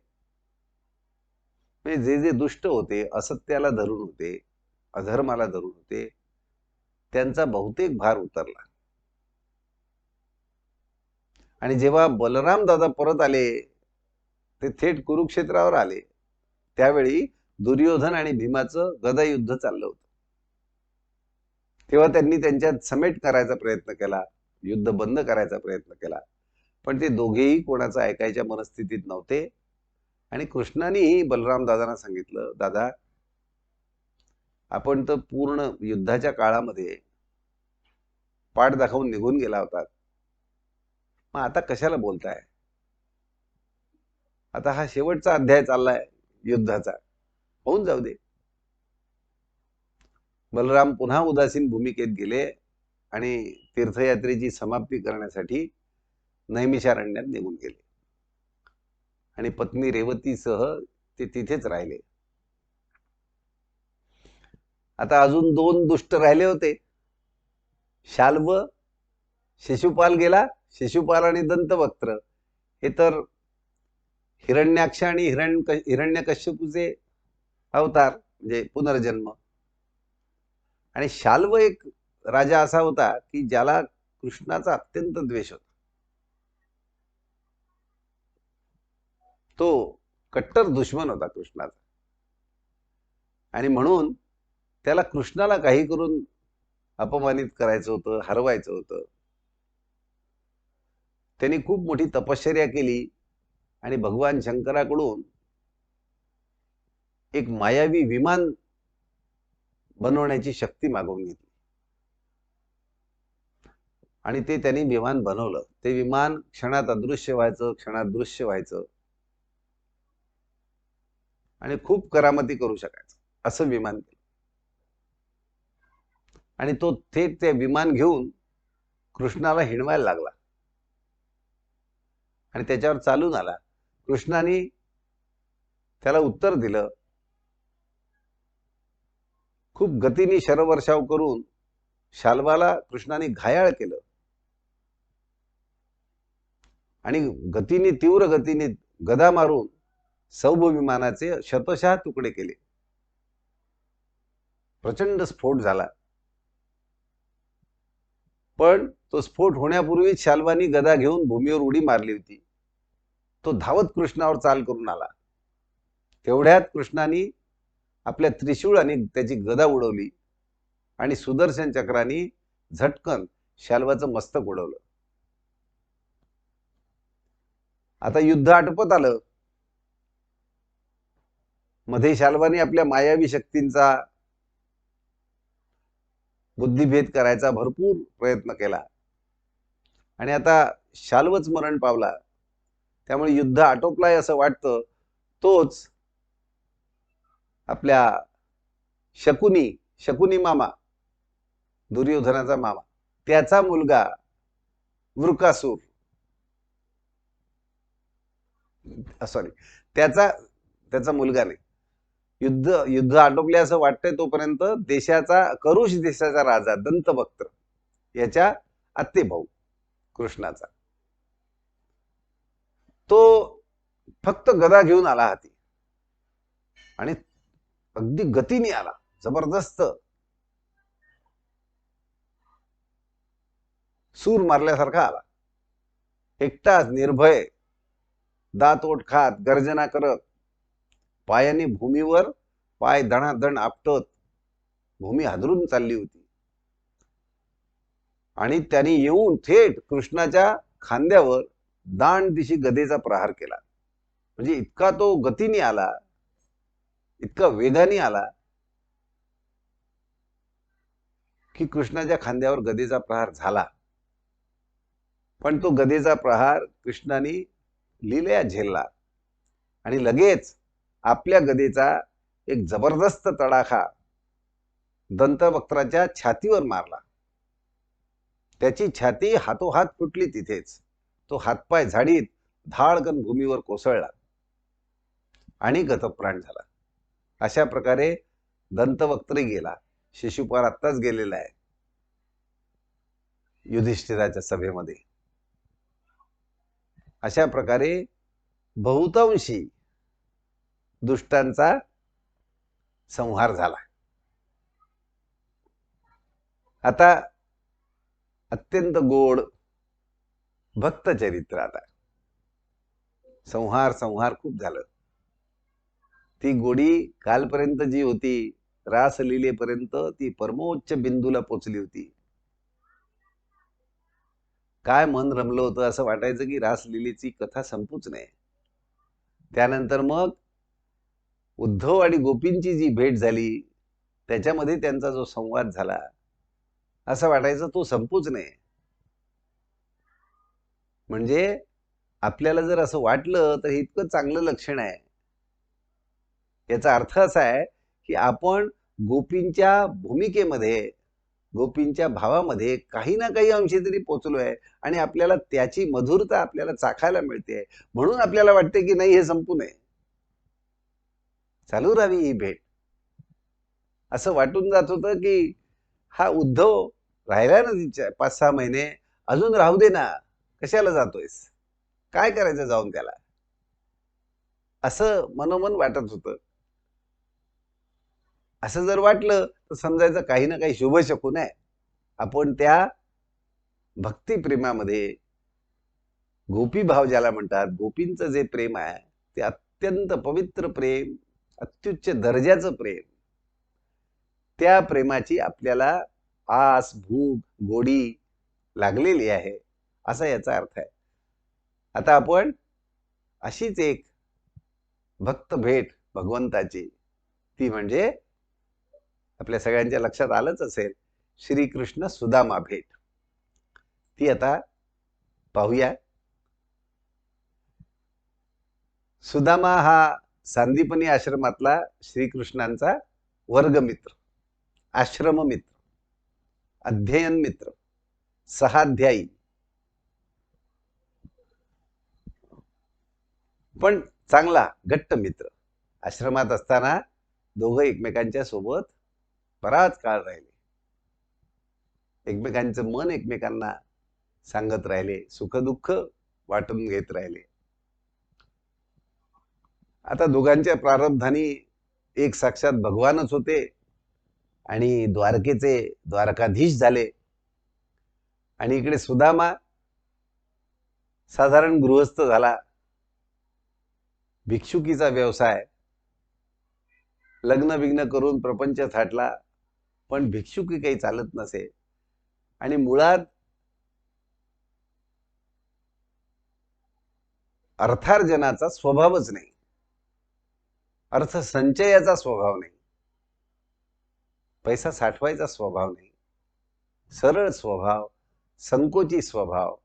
म्हणजे जे दुष्ट होते, असत्याला धरून होते, अधर्माला धरून होते, त्यांचा बहुतेक भार उतरला. आणि जेव्हा बलराम दादा परत आले, ते थेट कुरुक्षेत्रावर आले, त्यावेळी दुर्योधन आणि भीमाचं गदायुद्ध चाललं होतं. तेव्हा त्यांनी त्यांच्यात समेट करायचा प्रयत्न केला, युद्ध बंद करायचा प्रयत्न केला, पण ते दोघेही कोणाचं ऐकायच्या मनस्थितीत नव्हते. आणि कृष्णानेही बलराम दादांना सांगितलं, दादा, आपण तर पूर्ण युद्धाच्या काळामध्ये पाठ दाखवून निघून गेला होता, मग आता कशाला बोलताय? आता हा शेवटचा अध्याय चाललाय युद्धाचा, होऊन जाऊ दे. बलराम पुन्हा उदासीन भूमिकेत गेले आणि तीर्थयात्रेची समाप्ती करण्यासाठी नैमिषारण्यात निघून गेले. आणि पत्नी रेवतीसह ते तिथेच राहिले. आता अजून 2 दुष्ट राहिले होते, शाल्व. शिशुपाल गेला, शिशुपाल आणि दंतवक्त्र हे तर हिरण्याक्ष आणि हिरण्यकश्यपूचे अवतार, म्हणजे पुनर्जन्म. आणि शाल्व एक राजा असा होता की ज्याला कृष्णाचा अत्यंत द्वेष होता. तो कट्टर दुश्मन होता कृष्णाचा. आणि म्हणून त्याला कृष्णाला काही करून अपमानित करायचं होतं, हरवायचं होतं. त्यांनी खूप मोठी तपश्चर्या केली आणि भगवान शंकराकडून एक मायावी विमान बनवण्याची शक्ती मागवून घेतली. आणि ते त्यांनी विमान बनवलं. ते विमान क्षणात अदृश्य व्हायचं, क्षणात दृश्य व्हायचं आणि खूप करामती करू शकायचं, असं विमान केलं. आणि तो थेट ते विमान घेऊन कृष्णाला हिणवायला लागला आणि त्याच्यावर चालून आला. कृष्णाने त्याला उत्तर दिलं. खूप गतीने शरवर्षाव करून शाल्वाला कृष्णाने घायाळ केलं आणि गतीने, तीव्र गतीने गदा मारून सौभ विमानाचे शतशः तुकडे केले. प्रचंड स्फोट झाला. पण तो स्फोट होण्यापूर्वीच शाल्वानी गदा घेऊन भूमीवर उडी मारली होती. तो धावत कृष्णावर चाल करून आला. तेवढ्यात कृष्णाने आपल्या त्रिशूळाने त्याची गदा उडवली आणि सुदर्शन चक्राने झटकन शाल्वाचं मस्तक उडवलं. आता युद्ध आटोपत आलं. मध्ये शाल्वाने आपल्या मायावी शक्तींचा बुद्धिभेद करायचा भरपूर प्रयत्न केला आणि आता शाल्वच मरण पावला. त्यामुळे युद्ध आटोपलाय असं वाटतं. तोच आपल्या शकुनी मामा, दुर्योधनाचा मामा, त्याचा मुलगा वृकासूर सॉरी, त्याचा त्याचा मुलगा नाही. युद्ध युद्ध आटोपले असं वाटतंय तोपर्यंत देशाचा, करुष देशाचा राजा दंतवक्त्र याच्या आत्ते भाऊ कृष्णाचा, तो फक्त गदा घेऊन आला हाती आणि अगदी गतीने आला, जबरदस्त सूर मारल्यासारखा आला. एकटाच निर्भय, दात ओठ खात, गर्जना करत, पायाने भूमीवर पाय दणादण आपटत भूमी हादरून चालली होती. आणि त्यांनी येऊन थेट कृष्णाच्या खांद्यावर दाण दिशी गदेचा प्रहार केला. म्हणजे इतका तो गतीने आला, इतका वेगाने आला की कृष्णाच्या खांद्यावर गदेचा प्रहार झाला. पण तो गदेचा प्रहार कृष्णाने लिलया झेलला आणि लगेच आपल्या गदेचा एक जबरदस्त तडाखा दंतवक्त्राच्या छातीवर मारला. त्याची छाती हातोहात फुटली तिथेच. तो हातपाय झाडीत धाडकन भूमीवर कोसळला आणि गतप्राण झाला. अशा प्रकारे दंतवक्त्र गेला. शिशुपाल आत्ताच गेलेला आहे युधिष्ठिराच्या सभेमध्ये. अशा प्रकारे बहुतांशी दुष्टांचा संहार झाला. आता अत्यंत गोड भक्त चरित्र. आता संहार संहार खूप झालं. ती गोडी कालपर्यंत जी होती, रासलीलेपर्यंत ती परमोच्च बिंदूला पोचली होती. काय मन रमलं होतं, असं वाटायचं की रासलीलेची कथा संपूच नये. त्यानंतर मग उद्धव आणि गोपींची जी भेट झाली, त्याच्यामध्ये त्यांचा जो संवाद झाला, असं वाटायचं तो संपूच नये. म्हणजे आपल्याला जर असं वाटलं तर हे इतकं चांगलं लक्षण आहे. याचा अर्थ असा आहे की आपण गोपींच्या भूमिकेमध्ये, गोपींच्या भावामध्ये काही ना काही अंशी तरी पोचलोय आणि आपल्याला त्याची मधुरता आपल्याला चाखायला मिळते. म्हणून आपल्याला वाटते की नाही, हे संपू नये, चालू राहावी ही भेट. असं वाटून जात होतं की हा उद्धव राहिला ना तिच्या 5-6 महिने, अजून राहू दे ना, कशाला जातोयस, काय करायचं जाऊन त्याला, असं मनोमन वाटत होतं. असं जर वाटलं तर समजायचं काही ना काही शुभ शकून आहे. आपण त्या भक्तिप्रेमामध्ये, गोपी भाव ज्याला म्हणतात, गोपींचं जे प्रेम आहे ते अत्यंत पवित्र प्रेम, अत्युच्च दर्जाचं प्रेम, त्या प्रेमाची आपल्याला आस, भूक, गोडी लागलेली आहे, असा याचा अर्थ आहे. आता आपण अशीच एक भक्त भेट भगवंताची, ती म्हणजे आपल्या सगळ्यांच्या लक्षात आलंच असेल, श्रीकृष्ण सुदामा भेट, ती आता पाहूया. सुदामा हा सांदीपनी आश्रमातला श्रीकृष्णांचा वर्गमित्र, आश्रममित्र, अध्ययन मित्र, सहाध्यायी, पण चांगला घट्ट मित्र. आश्रमात असताना दोघं एकमेकांच्या सोबत बराच काळ राहिले, एकमेकांचं मन एकमेकांना सांगत राहिले, सुखदुःख वाटून घेत राहिले. आता दोघांच्या प्रारब्धानी एक साक्षात भगवानच होते आणि द्वारकेचे द्वारकाधीश झाले. आणि इकडे सुदामा साधारण गृहस्थ झाला, भिक्षुकीचा व्यवसाय, लग्न विग्न करून प्रपंच थाटला, पण भिक्षुकी काही चालत नसे. आणि मुळात अर्थार्जनाचा स्वभावच नाही, अर्थसंचयाचा स्वभाव नाही, पैसा साठवायचा स्वभाव नाही, सरळ स्वभाव, संकोची स्वभाव,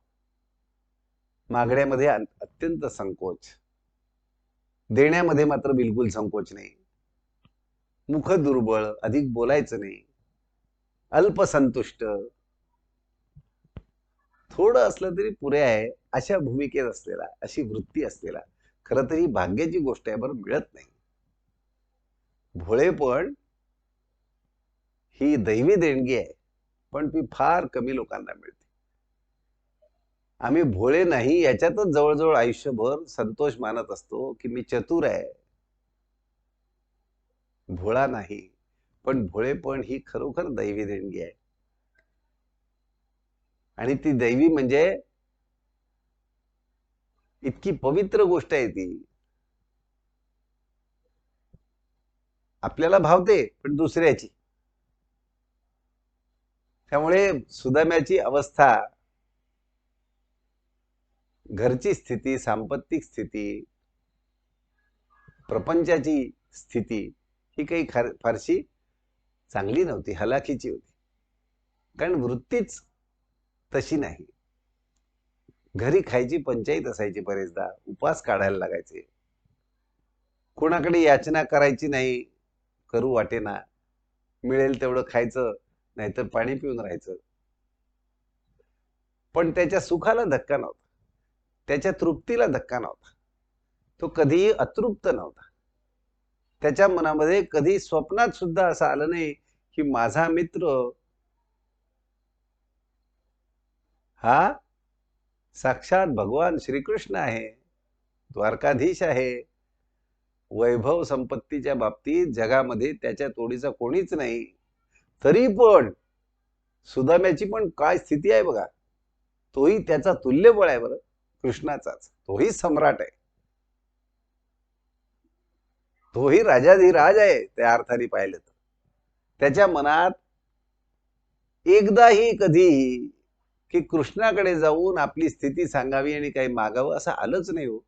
मागण्यामध्ये अत्यंत संकोच, देण्यामध्ये मात्र बिलकुल संकोच नाही, मुख दुर्बळ, अधिक बोलायचं नाही, अल्पसंतुष्ट, थोडं असलं तरी पुरे आहे, अशा भूमिकेत असलेला, अशी वृत्ती असलेला, खरं तर ही भाग्याची गोष्ट आहे, बरं मिळत नाही. भोळेपण ही दैवी देणगी आहे, पण ती फार कमी लोकांना मिळते. आम्ही भोळे नाही याच्यातच जवळजवळ आयुष्यभर संतोष मानत असतो की मी चतुर आहे, भोळा नाही. पण भोळेपण ही खरोखर दैवी देणगी आहे. आणि ती दैवी म्हणजे इतकी पवित्र गोष्ट आहे ती. आपल्याला भावते पण दुसऱ्याची. त्यामुळे सुदाम्याची अवस्था, घरची स्थिती, सांपत्तिक स्थिती, प्रपंचाची स्थिती ही काही फारशी चांगली नव्हती, हलाखीची होती. कारण वृत्तीच तशी नाही. घरी खायची पंचायत असायची, बरेचदा उपास काढायला लागायचे. कोणाकडे याचना करायची नाही, करू वाटेना. मिळेल तेवढं खायचं, नाहीतर पाणी पिऊन राहायचं. पण त्याच्या सुखाला धक्का नव्हता, त्याच्या तृप्तीला धक्का नव्हता. तो कधीही अतृप्त नव्हता. त्याच्या मनामध्ये कधी स्वप्नात सुद्धा असं आलं नाही की माझा मित्र हा साक्षात भगवान श्रीकृष्ण आहे, द्वारकाधीश आहे. वैभव संपत्तीच्या बाबतीत जगामध्ये त्याच्या तोडीचा कोणीच नाही. तरी पण सुदाम्याची पण काय स्थिती आहे बघा. तोही त्याचा तुल्यबळ आहे बरं, कृष्णाचाच. तोही सम्राट आहे, तोही राजाधिराज आहे त्या अर्थाने पाहिलं तर. त्याच्या मनात एकदाही कधीही की कृष्णाकडे जाऊन आपली स्थिती सांगावी आणि काही मागावं असं आलंच नाही हो.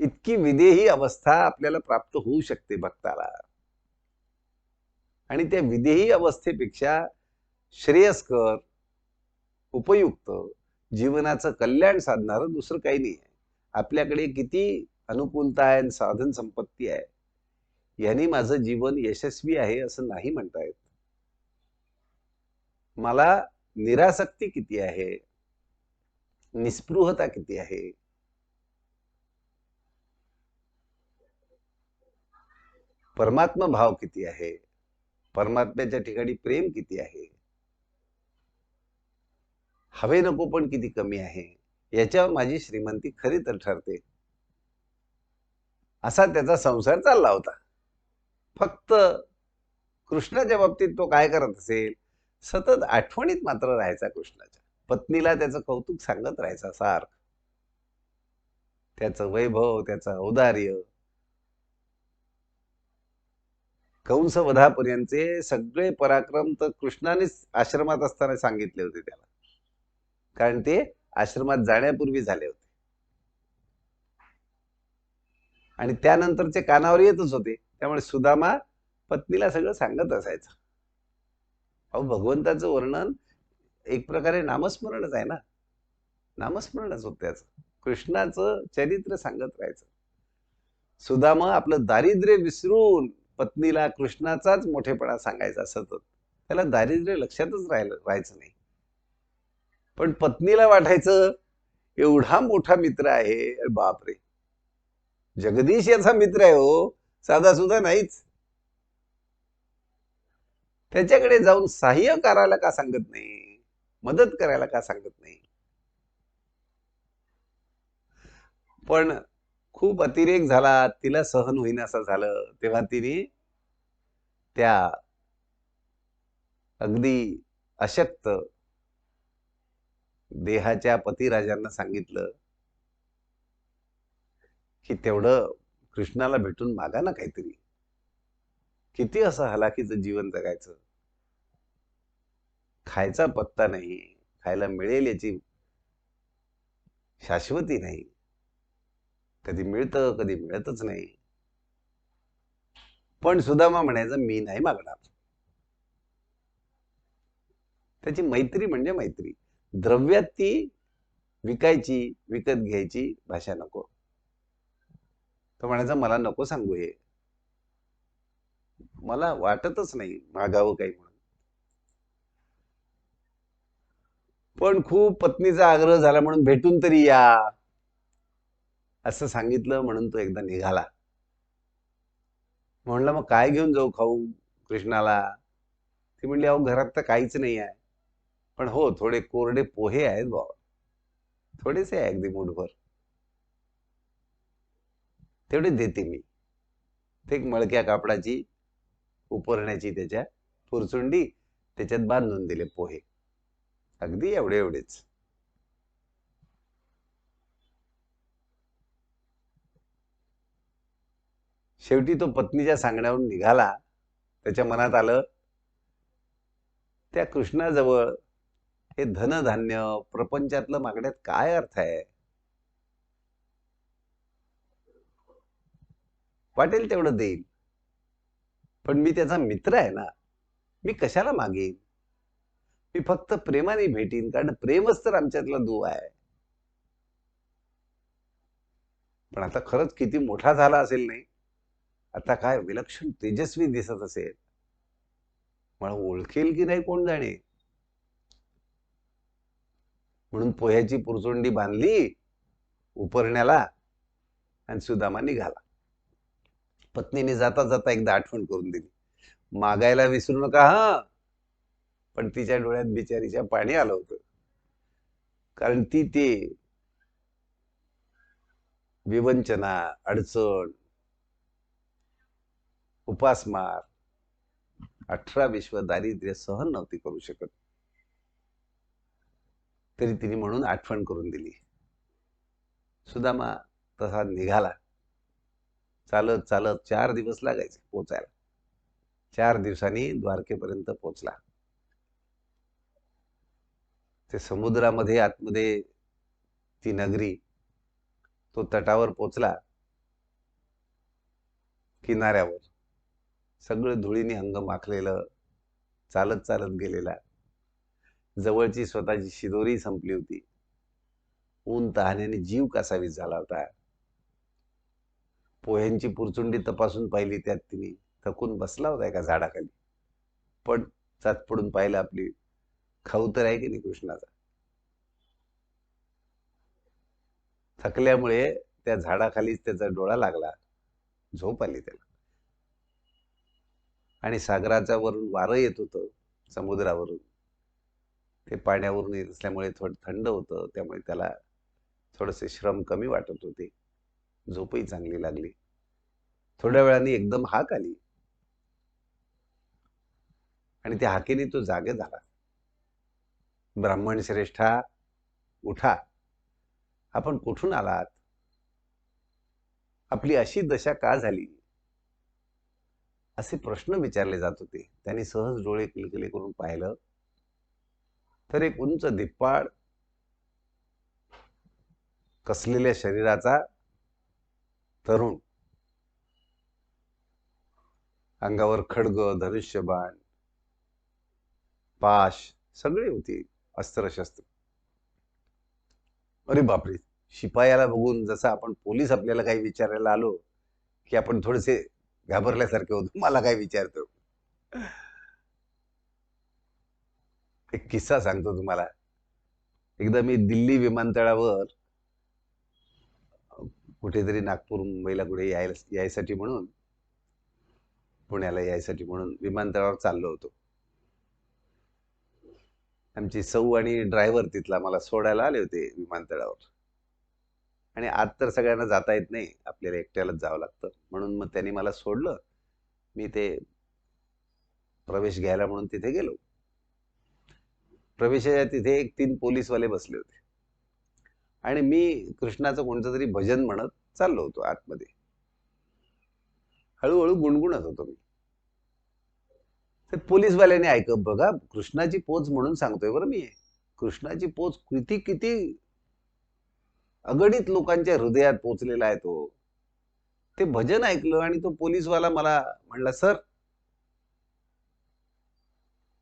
इतकी विदेही अवस्था आपल्याला प्राप्त होऊ शकते भक्ताला. आणि त्या विदेही अवस्थेपेक्षा श्रेयस्कर, उपयुक्त, जीवनाचं कल्याण साधणारं दुसरं काही नाही. आपल्याकडे किती अनुकूलता आहे, साधन संपत्ती आहे, यांनी माझं जीवन यशस्वी आहे असं नाही म्हणता येत. मला निरासक्ती किती आहे, निस्पृहता किती आहे, परमात्मा भाव किती आहे, परमात्म्याच्या ठिकाणी प्रेम किती आहे, हवे नको पण किती कमी आहे, याच्यावर माझी श्रीमंती खरी तर ठरते. असा त्याचा संसार चालला होता. फक्त कृष्णाच्या बाबतीत तो काय करत असेल, सतत आठवणीत मात्र राहायचा कृष्णाच्या. पत्नीला त्याचं कौतुक सांगत राहायचा सारखं. त्याचं वैभव, त्याचं औदार्य, कंसवधापर्यंतचे सगळे पराक्रम तर कृष्णानेच आश्रमात असताना सांगितले होते त्याला. कारण ते आश्रमात जाण्यापूर्वी झाले होते आणि त्यानंतरचे कानावर येतच होते. त्यामुळे सुदामा पत्नीला सगळं सांगत असायचं. अहो, भगवंताचं वर्णन एक प्रकारे नामस्मरणच आहे ना. नामस्मरणच होत त्याचं. कृष्णाचं चरित्र सांगत राहायचं. सुदामा आपलं दारिद्र्य विसरून पत्नीला कृष्णाचाच मोठेपणा सांगायचा सतत. त्याला दारिद्र्य लक्षातच राहायचं नाही. पण पत्नीला वाटायचं एवढा मोठा मित्र आहे, बापरे, जगदीश याचा मित्र आहे हो, साधा सुद्धा नाहीच. त्याच्याकडे जाऊन सहाय्य करायला का सांगत नाही, मदत करायला का सांगत नाही. पण खूप अतिरेक झाला, तिला सहन होईन असं झालं, तेव्हा तिने त्या अगदी अशक्त देहाच्या पतिराजांना सांगितलं की तेवढं कृष्णाला भेटून मागा ना काहीतरी. किती असं हलाखीचं जीवन जगायचं, खायचा पत्ता नाही, खायला मिळेल याची शाश्वती नाही, कधी मिळतं कधी मिळतच नाही. पण सुदामा म्हणायचा मी नाही मागणार. त्याची मैत्री म्हणजे मैत्री. द्रव्यात ती विकायची, विकत घ्यायची भाषा नको. तो म्हणायचा मला नको सांगू, हे मला वाटतच नाही मागावं काही म्हणून. पण खूप पत्नीचा आग्रह झाला म्हणून भेटून तरी या असं सांगितलं. म्हणून तो एकदा निघाला. म्हणलं मग काय घेऊन जाऊ खाऊ कृष्णाला? ती म्हणली अहो घरात तर काहीच नाही आहे, पण हो थोडे कोरडे पोहे आहेत बाबा, थोडेसे आहे अगदी मुठभर, तेवढे देते मी. ते एक मळक्या कापडाची उपरण्याची त्याच्या पुरचुंडी, त्याच्यात बांधून दिले पोहे, अगदी एवढे एवढेच. शेवटी तो पत्नीच्या सांगण्यावरून निघाला. त्याच्या मनात आलं त्या कृष्णाजवळ हे धनधान्य प्रपंचातलं मागण्यात काय अर्थ आहे? वाटेल तेवढं देईल, पण मी त्याचा मित्र आहे ना, मी कशाला मागेन? मी फक्त प्रेमाने भेटीन, कारण प्रेमच तर आमच्यातला दुवा आहे. पण आता खरंच किती मोठा झाला असेल नाही, आता काय विलक्षण तेजस्वी दिसत असेल, मला ओळखेल की नाही कोण जाणे. म्हणून पोह्याची पुरचुंडी बांधली उपरण्याला आणि सुदामा निघाला. पत्नीने जाता जाता एकदा आठवण करून दिली, मागायला विसरू नका हा. पण तिच्या डोळ्यात बिचारीच्या पाणी आलं होतं, कारण ती ते विवंचना, अडचण, उपासमार, 18 विश्व दारिद्र्य सहन नव्हती करू शकत. तरी तिने म्हणून आठवण करून दिली. सुदामा तसा निघाला. चालत चालत 4 दिवस लागायचे पोचायला. 4 दिवसांनी द्वारकेपर्यंत पोचला. ते समुद्रामध्ये आतमध्ये ती नगरी, तो तटावर पोचला. किनाऱ्यावर सगळं धुळीने अंग माखलेलं, चालत चालत गेलेला. जवळची स्वतःची शिदोरी संपली होती. ऊन तहानेने जीव कासावीस झाला होता. पोह्यांची पुरचुंडी तपासून पाहिली, त्यात तिने थकून बसला होता एका झाडाखाली. पण चाच पडून पाहिलं, आपली खाऊ तर आहे की नाही कृष्णाचा. थकल्यामुळे त्या झाडाखालीच त्याचा डोळा लागला. झोप आली त्याला. आणि सागराच्या वरून वारं येत होतं समुद्रावरून. ते पाण्यावरून येत असल्यामुळे थोडं थंड होतं, त्यामुळे त्याला थोडेसे श्रम कमी वाटत होते. झोपही चांगली लागली. थोड्या वेळाने एकदम हाक आली आणि त्या हाकेने तो जागे झाला. ब्राह्मण श्रेष्ठा, उठा, आपण कुठून आलात? आपली अशी दशा का झाली? असे प्रश्न विचारले जात होते. त्यांनी सहज डोळे किलकिले करून पाहिलं, तर एक उंच धिप्पाड कसलेल्या शरीराचा तरुण, अंगावर खड्ग, धनुष्यबाण, पाश सगळे होते, अस्त्रशस्त्र. अरे बापरे, शिपायाला बघून जसं आपण पोलीस आपल्याला काही विचारायला आलो की आपण थोडेसे घाबरल्यासारखे होतो. मला काय विचारतो? एक किस्सा सांगतो तुम्हाला. एकदा मी दिल्ली विमानतळावर कुठेतरी नागपूर मुंबईला कुठे यायसाठी म्हणून, पुण्याला यायसाठी म्हणून विमानतळावर चाललो होतो. आमची सौ आणि ड्रायव्हर तिथला मला सोडायला आले होते विमानतळावर. आणि आत तर सगळ्यांना जाता येत नाही, आपल्याला एकट्यालाच जावं लागतं. म्हणून मग त्यांनी मला सोडलं. मी ते प्रवेश घ्यायला म्हणून तिथे गेलो. प्रवेशाच्या तिथे एक 3 पोलीसवाले बसले होते आणि मी कृष्णाचं कोणतं तरी भजन म्हणत चाललो होतो आतमध्ये. हळूहळू गुणगुणत होतो मी. ते पोलीसवाल्याने ऐकत, बघा कृष्णाची पोच म्हणून सांगतोय बरं मी, कृष्णाची पोच किती किती अगणित लोकांच्या हृदयात पोचलेला आहे तो. ते भजन ऐकलं आणि तो पोलीसवाला मला म्हणला, सर.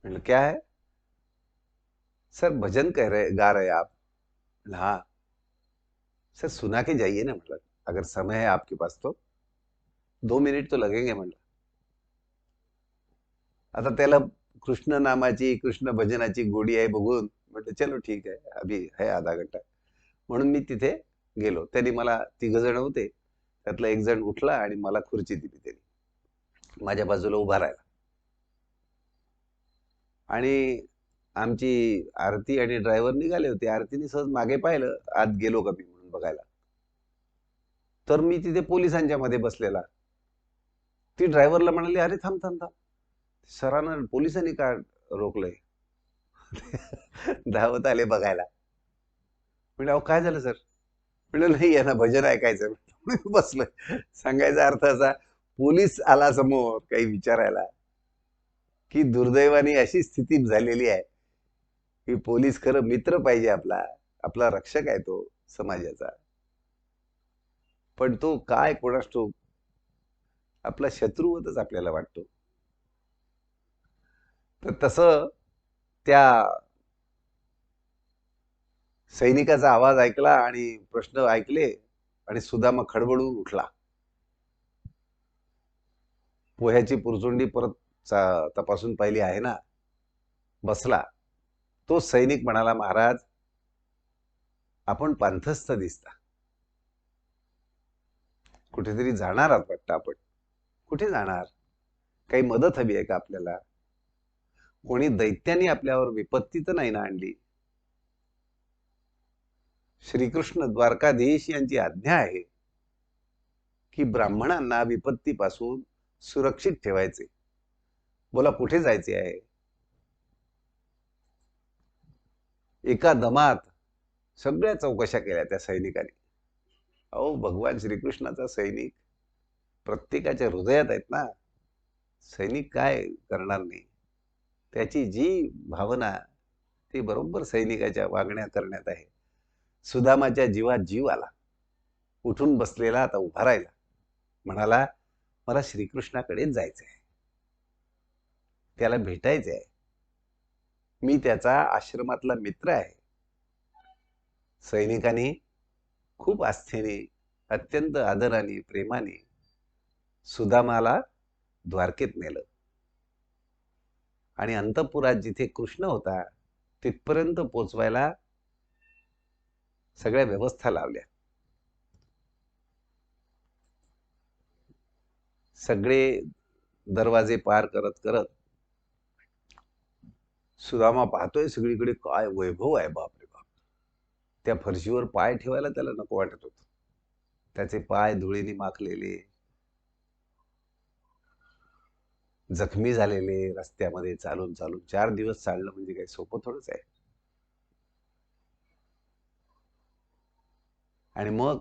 म्हणलं क्या है? सर भजन कह रहे, गा रहे आप? हाँ सर, सुना के जाइए ना, मतलब अगर समय है आपके पास तो 2 मिनिट तो लगेंगे म्हणलं. आता त्याला कृष्ण नामाची, कृष्ण भजनाची गोडी आहे बघून म्हटलं चलो ठीक आहे, अभी है आधा घंटा. म्हणून मी तिथे गेलो. त्यांनी मला 3 जण होते, त्यातला एक जण उठला आणि मला खुर्ची दिली त्यांनी माझ्या बाजूला उभा राहिला. आणि आमची आरती आणि ड्रायव्हर निघाले होते. आरतीने सहज मागे पाहिलं आत गेलो का मी म्हणून बघायला. तर मी तिथे पोलिसांच्या मध्ये बसलेला. ती ड्रायव्हरला म्हणाली, अरे थांब थांब थांब, सरांना पोलिसांनी का रोखलंय? धावत आले बघायला. म्हणजे अहो काय झालं सर? म्हणलं नाही, यांना भजन ऐकायचं. मी बसलोय. सांगायचा अर्थ असा, पोलीस आला समोर काही विचारायला, की दुर्दैवाने अशी स्थिती झालेली आहे की पोलीस खरं मित्र पाहिजे आपला, आपला रक्षक आहे तो समाजाचा, पण तो काय कोणास ठाऊक आपला शत्रूवतच आपल्याला वाटतो. तर तसं त्या सैनिकाचा आवाज ऐकला आणि प्रश्न ऐकले आणि सुदामा खडबडून उठला. पोह्याची पुरचुंडी परत तपासून पाहिली आहे ना, बसला. तो सैनिक म्हणाला, महाराज आपण पांथस्थ दिसता, कुठेतरी जाणार आहात वाटतं आपण. कुठे जाणार? काही मदत हवी आहे का आपल्याला? कोणी दैत्याने आपल्यावर विपत्ती तर नाही ना आणली? श्रीकृष्ण द्वारकाधीश यांची आज्ञा आहे की ब्राह्मणांना विपत्तीपासून सुरक्षित ठेवायचे. बोला कुठे जायचे आहे? एका दमात सगळ्या चौकशा केल्या त्या सैनिकाने. अहो भगवान श्रीकृष्णाचा सैनिक प्रत्येकाच्या हृदयात आहेत ना. सैनिक काय करणार नाही, त्याची जी भावना ती बरोबर सैनिकाच्या वागण्या करण्यात आहे. सुदामाच्या जीवात जीव आला. उठून बसलेला आता उभा राहिला. म्हणाला, मला श्रीकृष्णाकडेच जायचं आहे, त्याला भेटायचं आहे. मी त्याचा आश्रमातला मित्र आहे. सैनिकाने खूप आस्थेने, अत्यंत आदराने, प्रेमाने सुदामाला द्वारकेत नेलं आणि अंतपुरात जिथे कृष्ण होता तिथपर्यंत पोचवायला सगळ्या व्यवस्था लावल्या. सगळे दरवाजे पार करत करत सुदामा पाहतोय सगळीकडे काय वैभव आहे, बाप रे बाप. त्या फरशीवर पाय ठेवायला त्याला नको वाटत होत. त्याचे पाय धुळीने माखलेले, जखमी झालेले, रस्त्यामध्ये चालून चालून 4 दिवस चालणं म्हणजे काही सोपं थोडंच आहे. आणि मग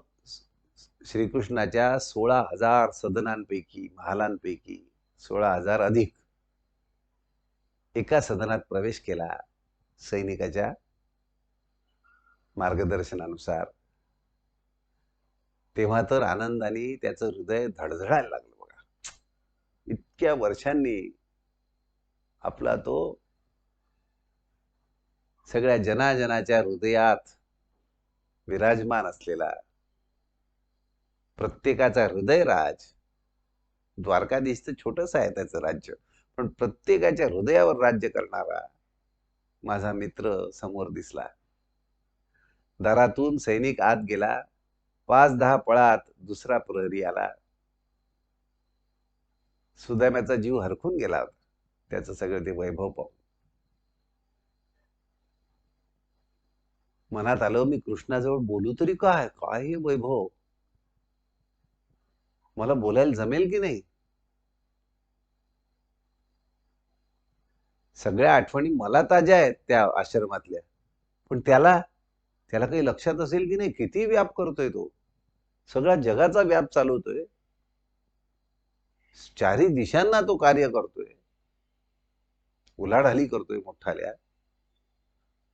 श्रीकृष्णाच्या 16,000 सदनांपैकी, महालांपैकी 16,000 अधिक एका सदनात प्रवेश केला सैनिकाच्या मार्गदर्शनानुसार. तेव्हा तर आनंदाने त्याचं हृदय धडधडायला लागलं. बघा, इतक्या वर्षांनी आपला तो सगळ्या जनाजनाच्या हृदयात विराजमान असलेला, प्रत्येकाचा हृदयराज. द्वारकाधीश तर छोटस आहे त्याचं राज्य, पण प्रत्येकाच्या हृदयावर राज्य करणारा माझा मित्र समोर दिसला. दारातून सैनिक आत गेला. 5-10 पळात दुसरा प्रहरी आला. सुदाम्याचा जीव हरखून गेला होता त्याचं सगळं ते वैभव पाहून. मनात आलं, मी कृष्णाजवळ बोलू तरी काय? काय हे वैभव, मला बोलायला जमेल की नाही? सगळ्या आठवणी मला ताज्या आहेत त्या आश्रमातल्या, पण त्याला काही लक्षात असेल की नाही किती व्याप करतोय तो. सगळ्या जगाचा व्याप चालवतोय, चारी दिशांना तो कार्य करतोय, उलाढाली करतोय मोठाल्या.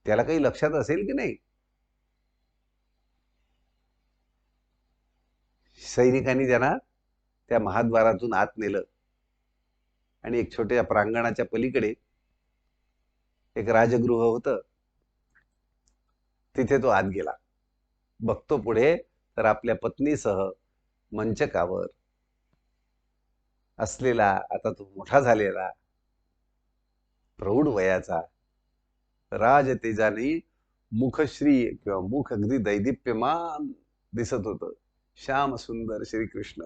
त्याला काही लक्षात असेल की नाही? सैनिकांनी त्यांना त्या महाद्वारातून आत नेलं आणि एक छोट्या प्रांगणाच्या पलीकडे एक राजगृह होतं. तिथे तो आत गेला. बघतो पुढे तर आपल्या पत्नीसह मंचकावर असलेला, आता तो मोठा झालेला, प्रौढ वयाचा राजतेजाने मुखश्री किंवा मुख अगदी दैदिप्यमान दिसत होतं. श्याम सुंदर श्रीकृष्ण.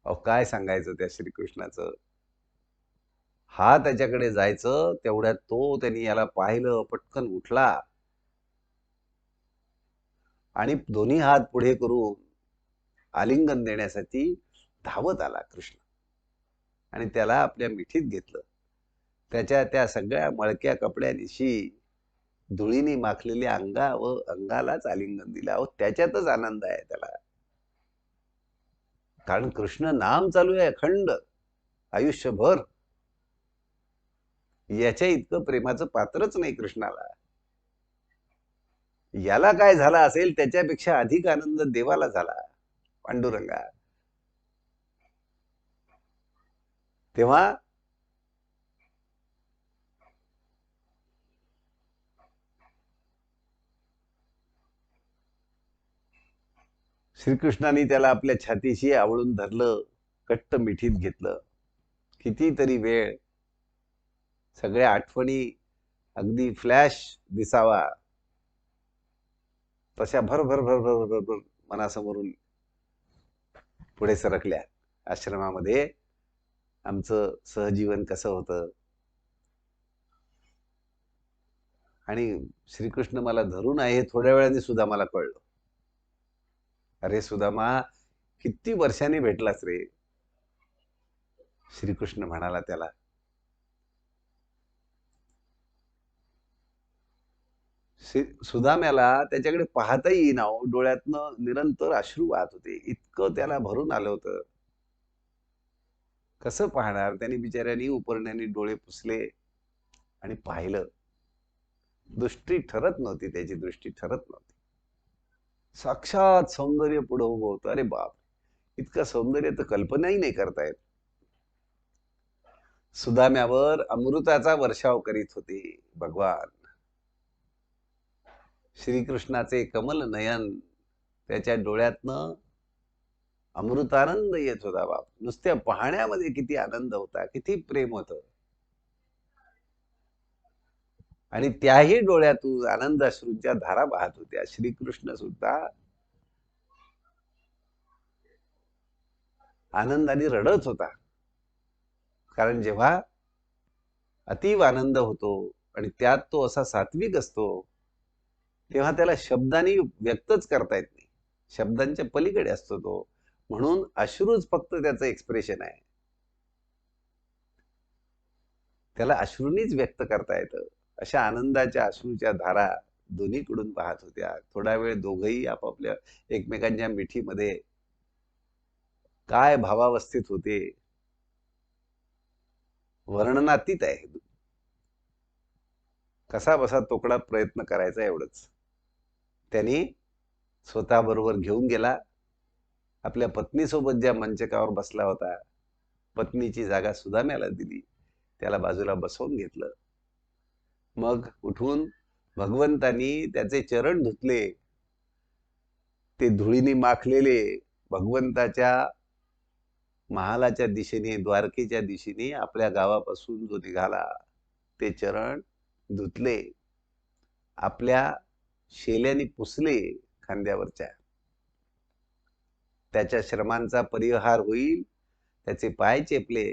अहो काय सांगायचं त्या श्रीकृष्णाचं. हा त्याच्याकडे जायचं तेवढ्यात त्यांनी याला पाहिलं, पटकन उठला आणि दोन्ही हात पुढे करून आलिंगन देण्यासाठी धावत आला कृष्ण आणि त्याला आपल्या मिठीत घेतलं. त्याच्या त्या सगळ्या मळक्या कपड्यानिशी धुळीने माखलेल्या अंगालाच आलिंगन दिलं. अहो त्याच्यातच आनंद आहे त्याला. कारण कृष्ण नाम चालू आहे अखंड आयुष्यभर. याच्या इतकं प्रेमाचं पात्रच नाही कृष्णाला. याला काय झाला असेल त्याच्यापेक्षा अधिक आनंद देवाला झाला, पांडुरंगा. तेव्हा श्रीकृष्णाने त्याला आपल्या छातीशी आवळून धरलं, कट्ट मिठीत घेतलं. कितीतरी वेळ सगळ्या आठवणी अगदी फ्लॅश दिसावा तशा भर भर भर भर भर भर मनासमोरून पुढे सरकल्या. आश्रमामध्ये आमचं सहजीवन कसं होतं आणि श्रीकृष्ण मला धरून आहे थोड्या वेळाने सुद्धा मला कळलं. अरे सुदामा, किती वर्षांनी भेटलास रे. श्रीकृष्ण म्हणाला त्याला. सुदाम्याला त्याच्याकडे पाहता येईना, डोळ्यातनं निरंतर अश्रू वाहत होते. इतकं त्याला भरून आलं होतं. कसं पाहणार. त्यांनी बिचाऱ्यांनी उपरण्याने डोळे पुसले आणि पाहिलं. दृष्टी ठरत नव्हती, त्याची दृष्टी ठरत नव्हती. साक्षात सौंदर्य पुढे उभं होतं. अरे बाप, इतकं सौंदर्य तर कल्पनाही नाही करता येत. सुदाम्यावर अमृताचा वर्षाव करीत होते भगवान. श्रीकृष्णाचे कमल नयन, त्याच्या डोळ्यातनं अमृतानंद येत होता बाप. नुसत्या पाहण्यामध्ये किती आनंद होता, किती प्रेम होतं. आणि त्याही डोळ्यातून आनंद अश्रूंच्या धारा वाहत होत्या. श्रीकृष्ण सुद्धा आनंदाने रडत होता. कारण जेव्हा अतीव आनंद होतो आणि त्यात तो असा सात्विक असतो तेव्हा त्याला शब्दांनी व्यक्तच करता येत नाही. शब्दांच्या पलीकडे असतो तो. म्हणून अश्रूच फक्त त्याचं एक्सप्रेशन आहे. त्याला अश्रूंनीच व्यक्त करता येतं. अशा आनंदाच्या अश्रूच्या धारा दोन्हीकडून वाहत होत्या. थोडा वेळ दोघंही आपापल्या एकमेकांच्या मिठीमध्ये काय भावावस्थित होते वर्णनातीत आहे. कसा बसा तोकडा प्रयत्न करायचा एवढंच. त्यांनी स्वतःबरोबर घेऊन गेला. आपल्या पत्नीसोबत ज्या मंचकावर बसला होता, पत्नीची जागा सुदाम्याला दिली. त्याला बाजूला बसवून घेतलं. मग उठून भगवंतांनी त्याचे चरण धुतले. ते धुळीने माखलेले भगवंताच्या महालाच्या दिशेने, द्वारकेच्या दिशेने आपल्या गावापासून जो निघाला, ते चरण धुतले. आपल्या शेल्याने पुसले खांद्यावरच्या. त्याच्या श्रमांचा परिहार होईल, त्याचे पाय चेपले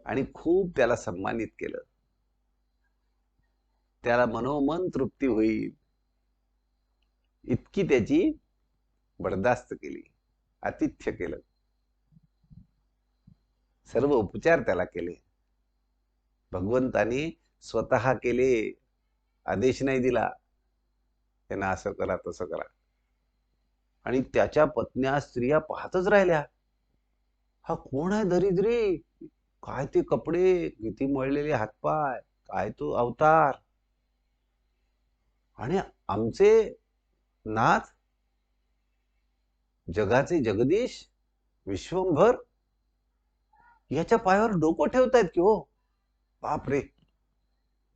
आणि खूप त्याला सन्मानित केलं. त्याला मनोमन तृप्ती होईल इतकी त्याची बरदास्त केली. आतिथ्य केलं. सर्व उपचार त्याला केले. भगवंतानी स्वतः केले. आदेश नाही दिला त्यांना असं करा तसं करा. आणि त्याच्या पत्न्या स्त्रिया पाहतच राहिल्या. हा कोण आहे दरिद्री. काय ते कपडे, किती मळलेले हातपाय, काय तो अवतार. आणि आमचे नाथ, जगाचे जगदीश, विश्वंभर, याच्या पायावर डोकं ठेवतायत की हो. बापरे,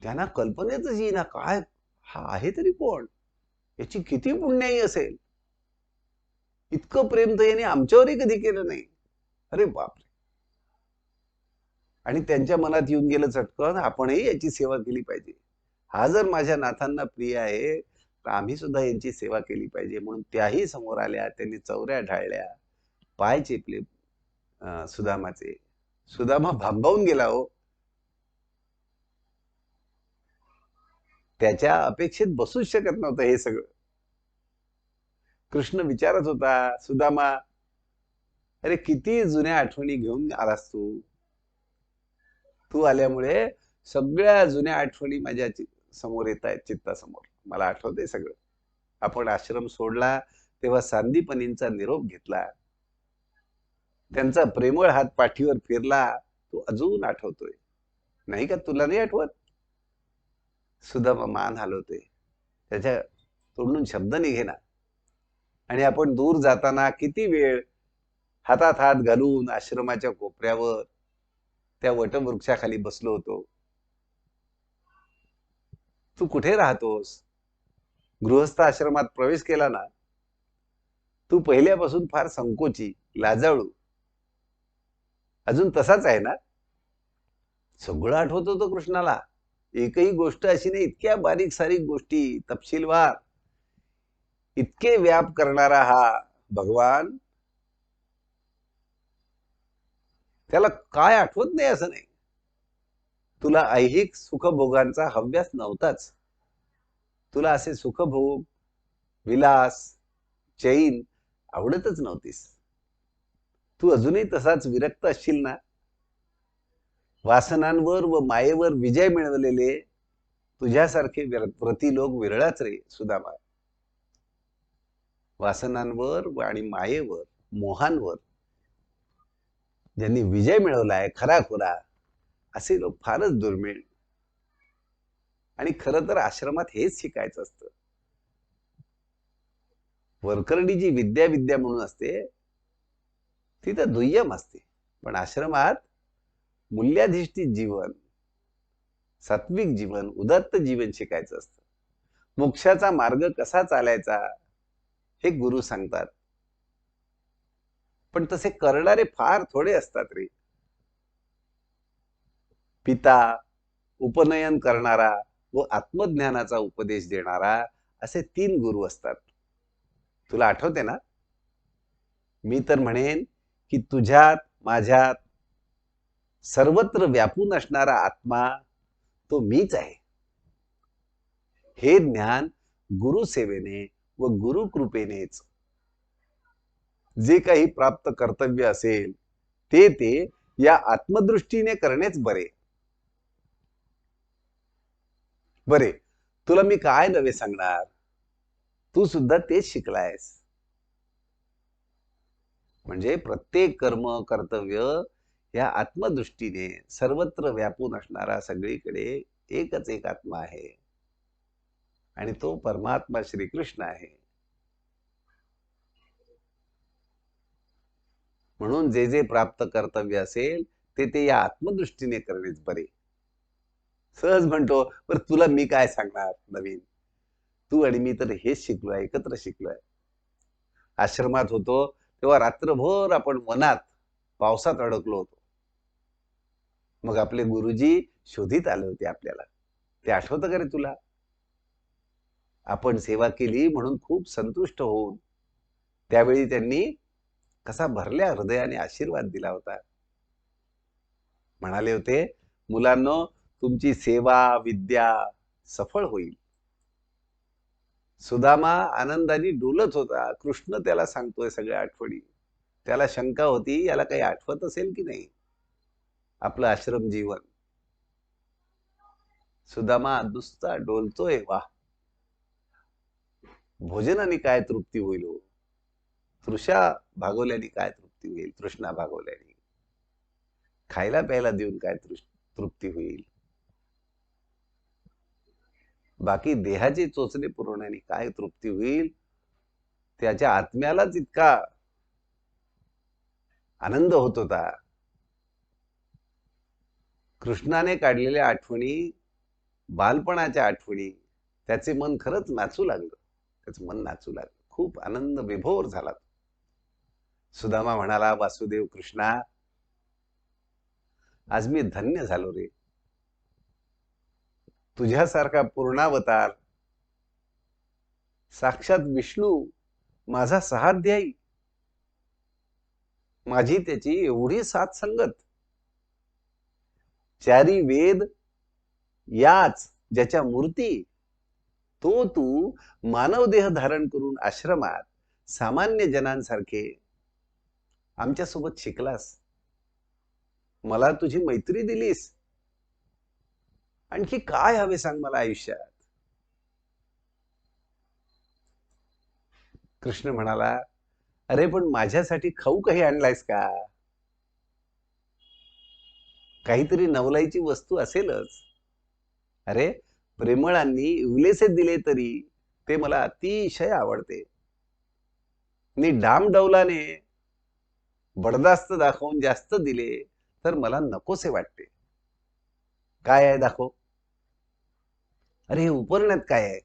त्यांना कल्पनेतच येईना काय हा आहे तरी कोण. याची किती पुण्याई असेल. इतकं प्रेम तर याने आमच्यावरही कधी केलं नाही. अरे बापरे. आणि त्यांच्या मनात येऊन गेलं चटकन, आपणही याची सेवा केली पाहिजे. हा जर माझ्या नाथांना प्रिय आहे, तर आम्ही सुद्धा यांची सेवा केली पाहिजे. म्हणून त्याही समोर आल्या. त्यांनी चौऱ्या ढाळल्या, पाय चेपले सुदामाचे. सुदामा भांबावून गेला हो. त्याच्या अपेक्षेत बसूच शकत नव्हतं हे सगळं. कृष्ण विचारत होता, सुदामा, अरे किती जुन्या आठवणी घेऊन आलास तू. तू आल्यामुळे सगळ्या जुन्या आठवणी माझ्या समोर येत आहेत, चित्तासमोर. मला आठवतंय सगळं. आपण आश्रम सोडला तेव्हा सांदीपनींचा निरोप घेतला. त्यांचा प्रेमळ हात पाठीवर फिरला, तो अजून आठवतोय. नाही का, तुला नाही आठवत? सुदामा मान हलवतोय. त्याच्या तोंडून शब्द निघेना. आणि आपण दूर जाताना किती वेळ हातात हात घालून आश्रमाच्या कोपऱ्यावर त्या वटवृक्षाखाली बसलो होतो. तू कुठे राहतोस? गृहस्थ आश्रमात प्रवेश केला ना, तू पहिल्यापासून फार संकोची, लाजाळू, अजून तसाच आहे ना? सगळं आठवत होतं कृष्णाला. एकही गोष्ट अशी नाही. इतक्या बारीक सारीक गोष्टी, तपशीलवार, इतके व्याप करणारा हा भगवान, त्याला काय आठवत नाही असं नाही. तुला ऐहिक सुखभोगांचा हव्यास नव्हताच. तुला असे सुखभोग, विलास, चैन आवडतच नव्हतीस. तू अजूनही तसाच विरक्त असशील ना? वासनांवर व मायेवर विजय मिळवलेले तुझ्यासारखे व्रती लोक विरळाच रे सुदामा. वासनांवर आणि मायेवर, मोहांवर ज्यांनी विजय मिळवलाय खरा खुरा, असे लोक फारच दुर्मिळ. आणि खरं तर आश्रमात हेच शिकायचं असतं. वरकरणी जी विद्या विद्या म्हणून असते ती तर दुय्यम असते, पण आश्रमात मूल्याधिष्ठित जीवन, सात्विक जीवन, उदात्त जीवन शिकायचं असतं. मोक्षाचा मार्ग कसा चालायचा हे गुरु सांगतात. पण तसे करणारे फार थोडे असतात रे. पिता, उपनयन करणारा व आत्मज्ञानाचा उपदेश देणारा, असे 3 गुरु असतात. तुला आठवते ना? मी तर म्हणेन की तुझ्यात, माझ्यात सर्वत्र व्यापून असणारा आत्मा तो मीच आहे. हे ज्ञान गुरुसेवेने व गुरुकृपेनेच जे काही प्राप्त कर्तव्य असेल ते या आत्मदृष्टीने करणेच बरे. बरे, तुला मी काय नवे सांगणार? तू सुद्धा तेच शिकलायस. म्हणजे प्रत्येक कर्म, कर्तव्य या आत्मदृष्टीने सर्वत्र व्यापून असणारा सगळीकडे एकच एक आत्मा आहे, आणि तो परमात्मा श्रीकृष्ण आहे. म्हणून जे जे प्राप्त कर्तव्य असेल ते या आत्मदृष्टीने करणेच बरे. सहज म्हणतो, पर तुला मी काय सांगणार नवीन? तू आणि मी तर हेच शिकलोय, एकत्र शिकलोय. आश्रमात होतो तेव्हा रात्रभर आपण वनात पावसात अडकलो होतो. मग आपले गुरुजी शोधित आले होते आपल्याला. ते आठवतं का रे तुला? आपण सेवा केली म्हणून खूप संतुष्ट होऊन त्यावेळी त्यांनी कसा भरल्या हृदयाने आशीर्वाद दिला होता. म्हणाले होते, मुलांनो, तुमची सेवा विद्या सफळ होईल. सुदामा आनंदाने डोलत होता. कृष्ण त्याला सांगतोय सगळ्या आठवणी. त्याला शंका होती, याला काही आठवत असेल की नाही आपलं आश्रम जीवन. सुदामा नुसता डोलतोय. वाह, भोजनाने काय तृप्ती होईल हो. तृषा भागवल्याने काय तृप्ती होईल. तृष्णा भागवल्याने खायला प्यायला देऊन काय तृप्ती होईल. बाकी देहाचे चोचले पुरवण्याने काय तृप्ती होईल. त्याच्या आत्म्यालाच इतका आनंद होत होता. कृष्णाने काढलेल्या आठवणी, बालपणाच्या आठवणी, त्याचे मन खरंच नाचू लागलं. त्याचं मन नाचू लागलं. खूप आनंद विभोर झाला. सुदामा म्हणाला, वासुदेव कृष्णा, आज मी धन्य झालो रे. तुझ्यासारखा पूर्णावतार, साक्षात विष्णू माझा सहाध्यायी, माझी त्याची एवढी साथ संगत. चारी वेद याच ज्याच्या मूर्ती, तो तू मानव देह धारण करून आश्रमात सामान्य जनांसारखे आमच्या सोबत शिकलास. मला तुझी मैत्री दिलीस. आणखी काय हवे सांग मला आयुष्यात. कृष्ण म्हणाला, अरे पण माझ्यासाठी खाऊ काही आणलायस का? काहीतरी नवलाईची वस्तू असेलच. अरे प्रेमळांनी इवलेसे दिले तरी ते मला अतिशय आवडते. नि डामडौलाने बडदास्त दाखवून जास्त दिले तर मला नकोसे वाटते. काय आहे दाखव. अरे हे उपरण्यात काय आहे?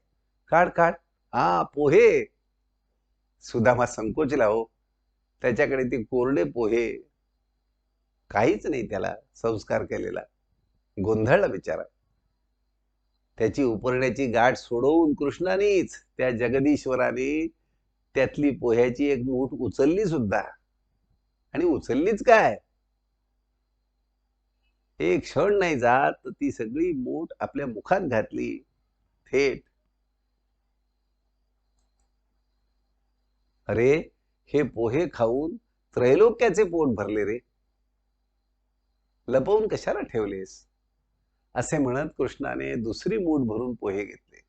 काढ काढ. हा पोहे. सुदामा संकोचला हो. त्याच्याकडे ते कोरडे पोहे, काहीच नाही त्याला संस्कार केलेला. गोंधळला बिचारा. त्याची उपरण्याची गाठ सोडवून कृष्णानेच, त्या जगदीश्वराने त्यातली पोह्याची एक मूठ उचलली सुद्धा. आणि उचललीच काय, एक क्षण नाही जात तर ती सगळी मूठ आपल्या मुखात घातली थेट. अरे हे पोहे खाऊन त्रैलोक्याचे पोट भरले रे. लपवून कशाला ठेवलेस? असे म्हणत कृष्णाने दुसरी मूठ भरून पोहे घेतले.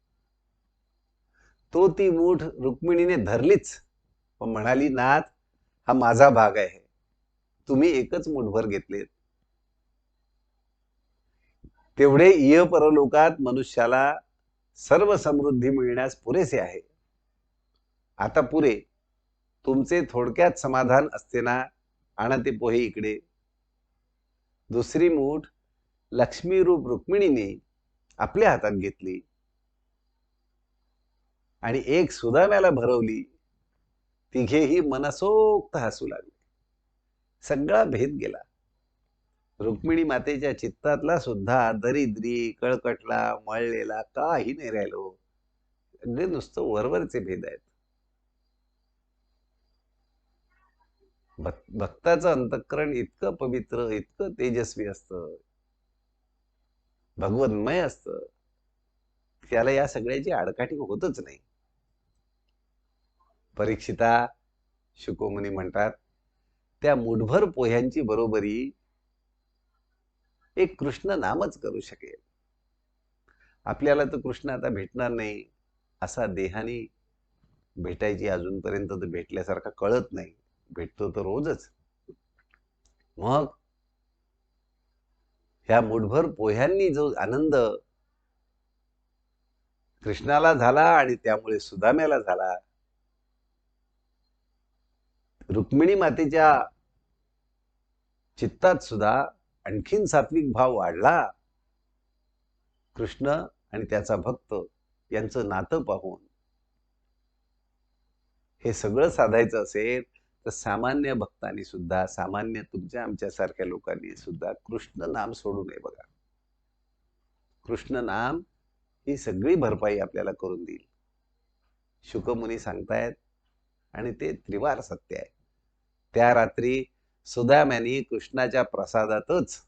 तो ती मूठ रुक्मिणीने धरलीच व म्हणाली, नाथ हा माझा भाग आहे, तुम्ही एकच मूठभर घेतलेत. तेवढे इह परलोकात मनुष्याला सर्व समृद्धी मिळण्यास पुरेसे आहे. आता पुरे. तुमचे थोडक्यात समाधान असते ना. आणा ते पोहे इकडे. दुसरी मूठ लक्ष्मी रूप रुक्मिणीने आपल्या हातात घेतली आणि एक सुदाम्याला भरवली. तिघेही मनसोक्त हसू लागले. सगळा भेद गेला. रुक्मिणी मातेच्या चित्तातला सुद्धा दरिद्री, कळकटला, मळलेला काही नाही राहिलो. सगळे नुसतं वरवरचे भेद आहेत. भक्ताचं अंतःकरण इतकं पवित्र, इतकं तेजस्वी असतं, भगवन्मय असतं, त्याला या सगळ्याची आडकाठी होतच नाही. परीक्षिता, शुकोमुनी म्हणतात, त्या मुठभर पोह्यांची बरोबरी एक कृष्ण नामच करू शकेल. आपल्याला तर कृष्ण आता भेटणार नाही, असा देहाने भेटायची अजूनपर्यंत तर भेटल्यासारखा कळत नाही. भेटतो तर रोजच. मग ह्या मुठभर पोह्यांनी जो आनंद कृष्णाला झाला आणि त्यामुळे सुदाम्याला झाला, रुक्मिणी मातेच्या चित्तात सुद्धा आणखीन सात्विक भाव वाढला. कृष्ण आणि त्याचा भक्त यांचं नातं पाहून हे सगळं साधायचं असेल तर सामान्य भक्तांनी सुद्धा, सामान्य तुमच्या आमच्यासारख्या लोकांनी सुद्धा कृष्ण नाम सोडू नये. बघा, कृष्ण नाम ही सगळी भरपाई आपल्याला करून देईल. शुकमुनी सांगतायत आणि ते त्रिवार सत्य आहे. त्या रात्री सुदाम्याने कृष्णाच्या प्रसादातच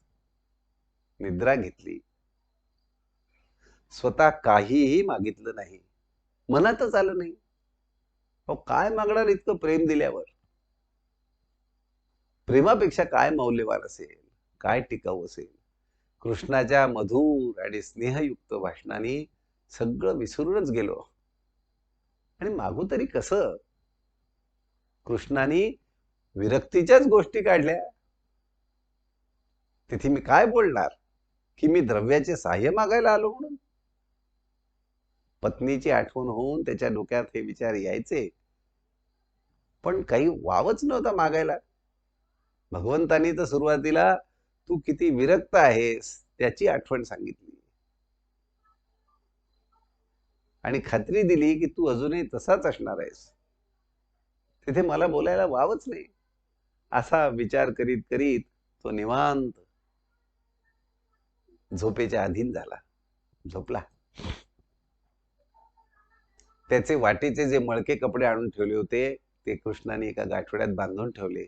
निद्रा घेतली. स्वतः काहीही मागितलं नाही, मनातच आलं नाही. काय मागणार इतकं प्रेम दिल्यावर? प्रेमापेक्षा काय मौल्यवान असेल, काय टिकाऊ असेल? कृष्णाच्या मधुर आणि स्नेहयुक्त भाषणाने सगळं विसरूनच गेलो. आणि मागू तरी कसं? कृष्णाने विरक्तीच्याच गोष्टी काढल्या. तिथे मी काय बोलणार की मी द्रव्याचे सहाय्य मागायला आलो म्हणून? पत्नीची आठवण होऊन त्याच्या डोक्यात हे विचार यायचे, पण काही वावच नव्हता मागायला. भगवंतानी तर सुरुवातीला तू किती विरक्त आहेस त्याची आठवण सांगितली आणि खात्री दिली की तू अजूनही तसाच असणार आहेस. तिथे मला बोलायला वावच नाही. असा विचार करीत करीत तो निवांत झोपेच्या अधीन झाला, झोपला. त्याचे वाटेचे जे मळके कपडे आणून ठेवले होते ते कृष्णाने एका गाठोड्यात बांधून ठेवले.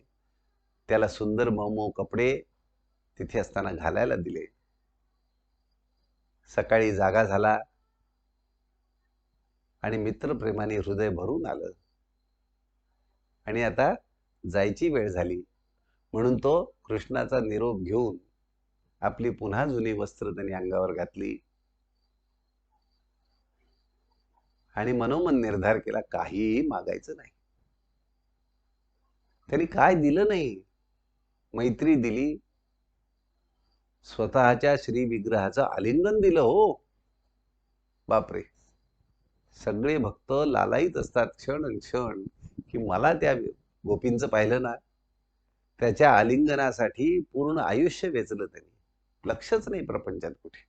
त्याला सुंदर मऊ कपडे तिथे असताना घालायला दिले. सकाळी जागा झाला आणि मित्रप्रेमाने हृदय भरून आलं आणि आता जायची वेळ झाली म्हणून तो कृष्णाचा निरोप घेऊन आपली पुन्हा जुनी वस्त्र त्यांनी अंगावर घातली आणि मनोमन निर्धार केला काहीही मागायचं नाही. त्यांनी काय दिलं नाही, मैत्री दिली, स्वतःच्या श्री विग्रहाचं आलिंगन दिलं. हो बापरे, सगळे भक्त लालायित असतात क्षण क्षण की मला त्या गोपींचं पाहिलं ना, त्याच्या आलिंगनासाठी पूर्ण आयुष्य वेचलं त्यांनी. लक्षच नाही प्रपंचात कुठे,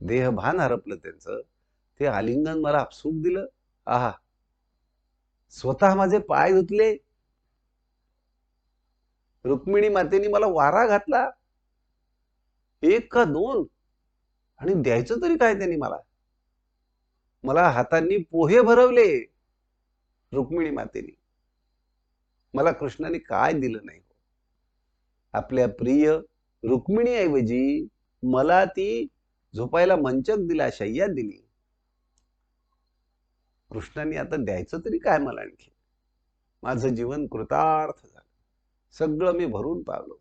देहभान हरपलं त्यांचं. ते आलिंगन मला आपसूक दिलं. आहा, स्वतः माझे पाय धुतले, रुक्मिणी मातेने मला वारा घातला, एक का दोन, आणि द्यायचं तरी काय त्यांनी मला. मला हातांनी पोहे भरवले रुक्मिणी मातेने. मला कृष्णाने काय दिलं नाही. आपल्या प्रिय रुक्मिणीऐवजी मला ती झोपायला मंचक दिला, शय्या दिली. कृष्णाने आता द्यायचं तरी काय मला आणखी. माझं जीवन कृतार्थ झालं, सगळं मी भरून पावलो.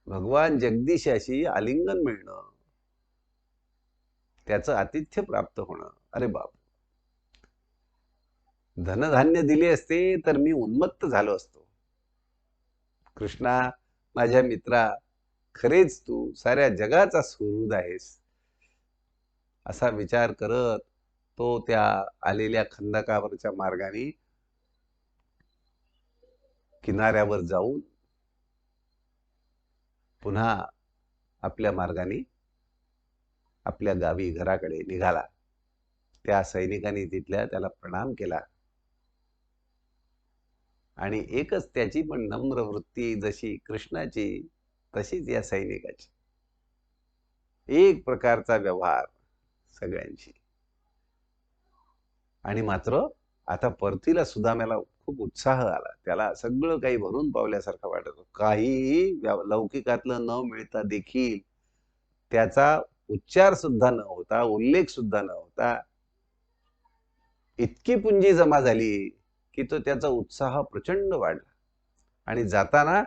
भगवान जगदीशाशी आलिंगन मिळणं, त्याचं आतिथ्य प्राप्त होणं, अरे बाप. धनधान्य दिले असते तर मी उन्मत्त झालो असतो. कृष्णा, माझ्या मित्रा, खरेच तू साऱ्या जगाचा सुहृद आहेस, असा विचार करत तो त्या आलेल्या खंदकावरच्या मार्गाने किनाऱ्यावर जाऊन पुन्हा आपल्या मार्गाने आपल्या गावी घराकडे निघाला. त्या सैनिकांनी तिथल्या त्याला प्रणाम केला आणि एकच त्याची पण नम्र वृत्ती जशी कृष्णाची तशीच या सैनिकाची. एक प्रकारचा व्यवहार सगळ्यांशी. आणि मात्र आता परतीला सुदाम्याला खूप उत्साह आला. त्याला सगळं काही भरून पावल्यासारखं वाटत होतं. काहीही लौकिकातलं न मिळता देखील त्याचा उच्चार सुद्धा न होता, उल्लेख सुद्धा न होता, इतकी पुंजी जमा झाली की तो त्याचा उत्साह प्रचंड वाढला आणि जाताना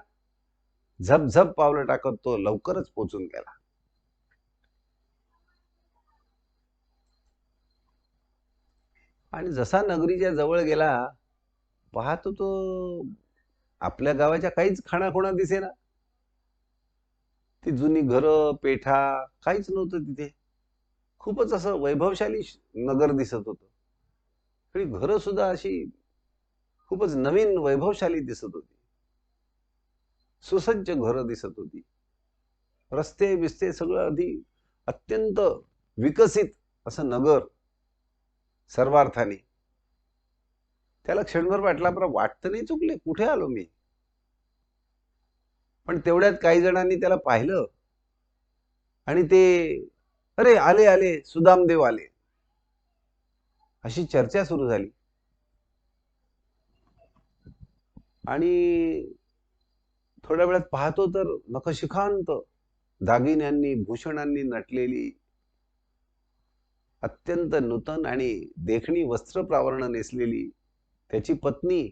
झपझप पावलं टाकत तो लवकरच पोचून गेला. आणि जसा नगरीच्या जवळ गेला पाहतो तो आपल्या गावाच्या काहीच खाणाखुणा दिसेना. ती जुनी घरं, पेठा काहीच नव्हतं तिथे. खूपच असं वैभवशाली नगर दिसत होतं. आणि घरं सुद्धा अशी खूपच नवीन वैभवशाली दिसत होती. सुसज्ज घरं दिसत होती. रस्ते बिस्ते सगळं अगदी अत्यंत विकसित असं नगर सर्वार्थाने. त्याला क्षणभर वाटला, बरं वाटतं नाही चुकले, कुठे आलो मी. पण तेवढ्यात काही जणांनी त्याला पाहिलं आणि ते, अरे आले आले सुदामदेव आले, अशी चर्चा सुरू झाली. आणि थोड्या वेळात पाहतो तर नखशिखांत दागिन्यांनी भूषणांनी नटलेली अत्यंत नूतन आणि देखणी वस्त्र प्रावरण नेसलेली त्याची पत्नी,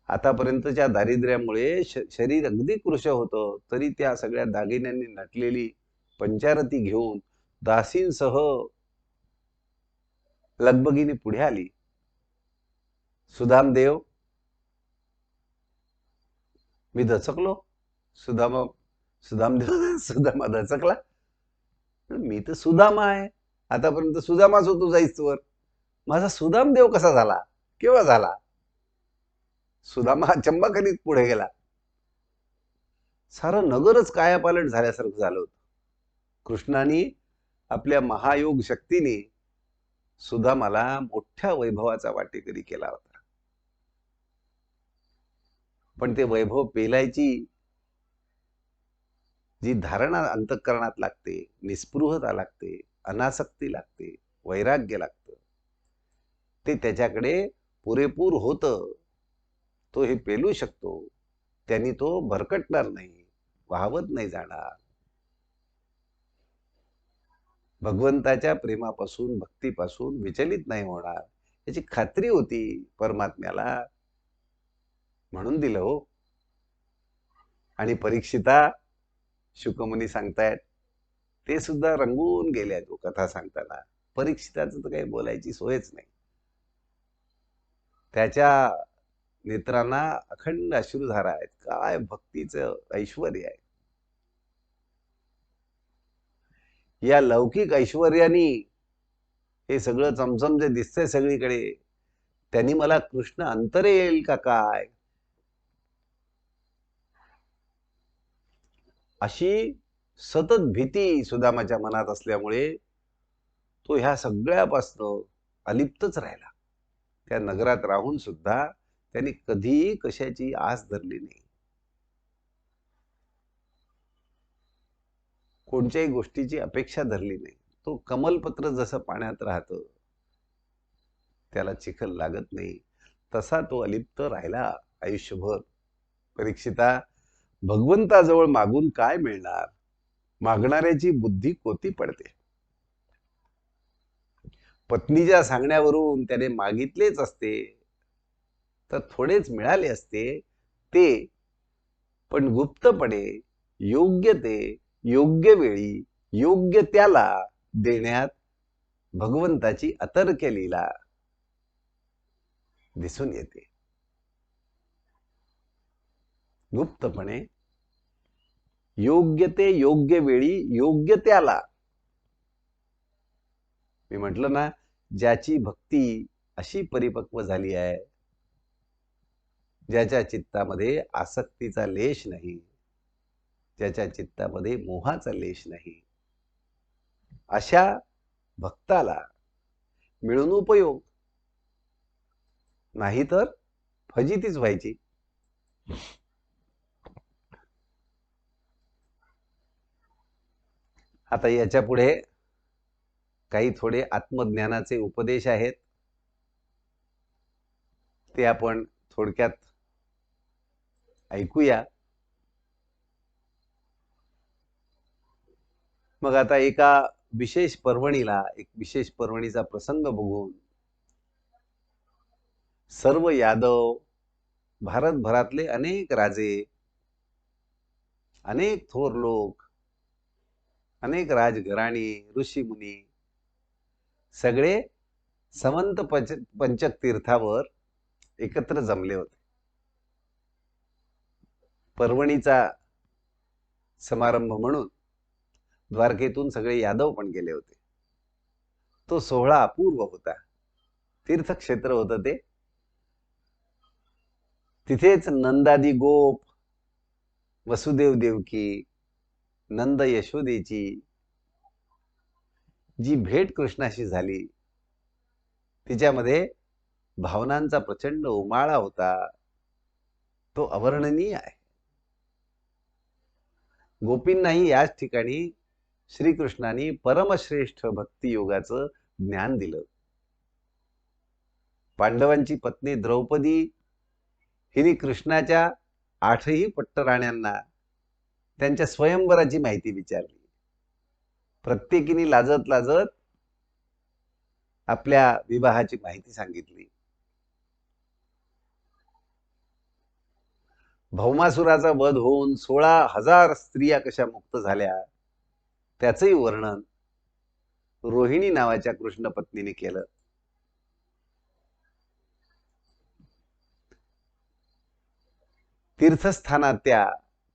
आतापर्यंतच्या दारिद्र्यामुळे शरीर अगदी कृश होतं तरी त्या सगळ्या दागिन्यांनी नटलेली पंचारती घेऊन दासींसह लगबगीने पुढे आली. सुदामदेव, मी दचकलो. सुदामदेव सुदामा दचकला. मी तर सुदामा आहे, आतापर्यंत सुदामाच होतो जाईस्तवर. माझा सुदामदेव कसा झाला, केव्हा झाला? सुदामा चंबा करीत पुढे गेला. सारं नगरच कायापालट झाल्यासारखं झालं होतं. कृष्णाने आपल्या महायोग शक्तीने सुदामाला मोठ्या वैभवाचा वाटेकरी केला होता. पण ते वैभव पेलायची जी धारणा अंतःकरणात लागते, निस्पृहता लागते, अनासक्ती लागते, वैराग्य लागतं, ते त्याच्याकडे पुरेपूर होतं. तो हे पेलू शकतो. त्यांनी तो भरकटणार नाही, वाहवत नाही जाणार. भगवंताच्या प्रेमापासून, भक्तीपासून विचलित नाही होणार याची खात्री होती परमात्म्याला, म्हणून दिलं हो. आणि परीक्षिता, शुकमुनी सांगतायत, ते सुद्धा रंगून गेले तो कथा सांगताना. परीक्षिताचं तर काही बोलायची सोयच नाही. त्याच्या नेत्रांना अखंड अश्रुधारा आहेत. काय भक्तीचं ऐश्वर आहे. या लौकिक ऐश्वर्यानी हे सगळं चमचम जे दिसतंय सगळीकडे, त्यांनी मला कृष्ण अंतरे येईल का काय, अशी सतत भीती सुदामाच्या मनात असल्यामुळे तो ह्या सगळ्यापासून अलिप्तच राहिला. त्या नगरात राहून सुद्धा त्यांनी कधीही कशाची आस धरली नाही. कोणत्याही गोष्टीची अपेक्षा धरली नाही. तो कमलपत्र जसं पाण्यात राहतं, त्याला चिखल लागत नाही, तसा तो अलिप्त राहिला आयुष्यभर. परीक्षिता, भगवंताजवळ मागून काय मिळणार? मागणाऱ्याची बुद्धी कोती पडते. पत्नीच्या सांगण्यावरून त्याने मागितलेच असते तर थोडेच मिळाले असते ते, पण गुप्तपणे योग्य ते योग्य वेळी योग्य त्याला देण्यात भगवंताची अतर्क्य लीला दिसून येते. गुप्तपणे योग्य ते योग्य वेळी योग्य त्याला. मी म्हटलं ना, ज्याची भक्ती अशी परिपक्व झाली आहे, ज्याच्या चित्तामध्ये आसक्तीचा लेश नाही, ज्याच्या चित्तामध्ये मोहाचा लेश नाही, अशा भक्ताला मिळून उपयोग, नाही तर फजितीच व्हायची. आता याच्या पुढे काही थोडे आत्मज्ञानाचे उपदेश आहेत, ते आपण थोडक्यात ऐकूया. मग आता एका विशेष पर्वणीला, एक विशेष पर्वणीचा प्रसंग बघून सर्व यादव, भारतभरातले अनेक राजे, अनेक थोर लोक, अनेक राजघराणी, ऋषीमुनी सगळे समंत पंचक तीर्थावर एकत्र जमले होते. पर्वणीचा समारंभ म्हणून द्वारकेतून सगळे यादव पण गेले होते. तो सोहळा अपूर्व होता. तीर्थक्षेत्र होतं ते. तिथेच नंदादी गोप, वसुदेव देवकी, नंद यशोदेची जी भेट कृष्णाशी झाली, तिच्यामध्ये भावनांचा प्रचंड उमाळा होता. तो अवर्णनीय आहे. गोपींनाही याच ठिकाणी श्रीकृष्णाने परमश्रेष्ठ भक्ती योगाचं ज्ञान दिलं. पांडवांची पत्नी द्रौपदी हिने कृष्णाच्या 8ही पट्टराण्यांना त्यांच्या स्वयंवराची माहिती विचारली. प्रत्येकीने लाजत लाजत आपल्या विवाहाची माहिती सांगितली. भौमासुराचा वध होऊन 16,000 स्त्रिया कशा मुक्त झाल्या त्याचंही वर्णन रोहिणी नावाच्या कृष्ण पत्नीने केलं. तीर्थस्थानात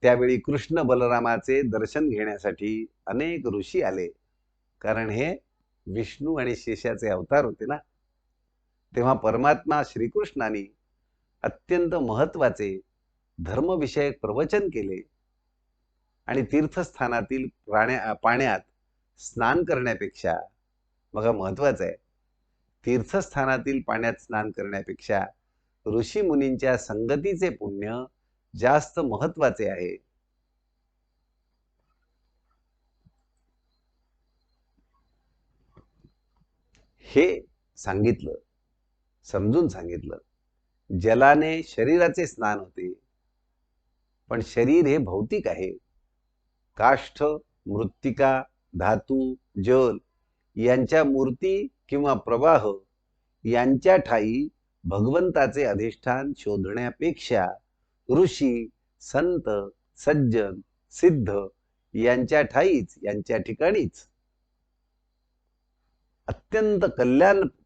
त्यावेळी कृष्ण बलरामाचे दर्शन घेण्यासाठी अनेक ऋषी आले, कारण हे विष्णू आणि शेषाचे अवतार होते ना. तेव्हा परमात्मा श्रीकृष्णाने अत्यंत महत्वाचे धर्मविषयक प्रवचन केले आणि तीर्थस्थानातील पाण्यात स्नान करण्यापेक्षा, बघा महत्वाचं आहे, तीर्थस्थानातील पाण्यात स्नान करण्यापेक्षा ऋषी मुनींच्या संगतीचे पुण्य जास्त महत्वाचे आहे. हे सांगितलं, समजून सांगितलं. जलाने शरीराचे स्नान होते, पण शरीर हे भौतिक आहे. काष्ठ, मृत्तिका, धातू, जल यांच्या मूर्ती किंवा प्रवाह यांच्या ठायी भगवंताचे अधिष्ठान शोधण्यापेक्षा ऋषी, संत, सज्जन, सिद्ध यांच्या ठिकाणीच अत्यंत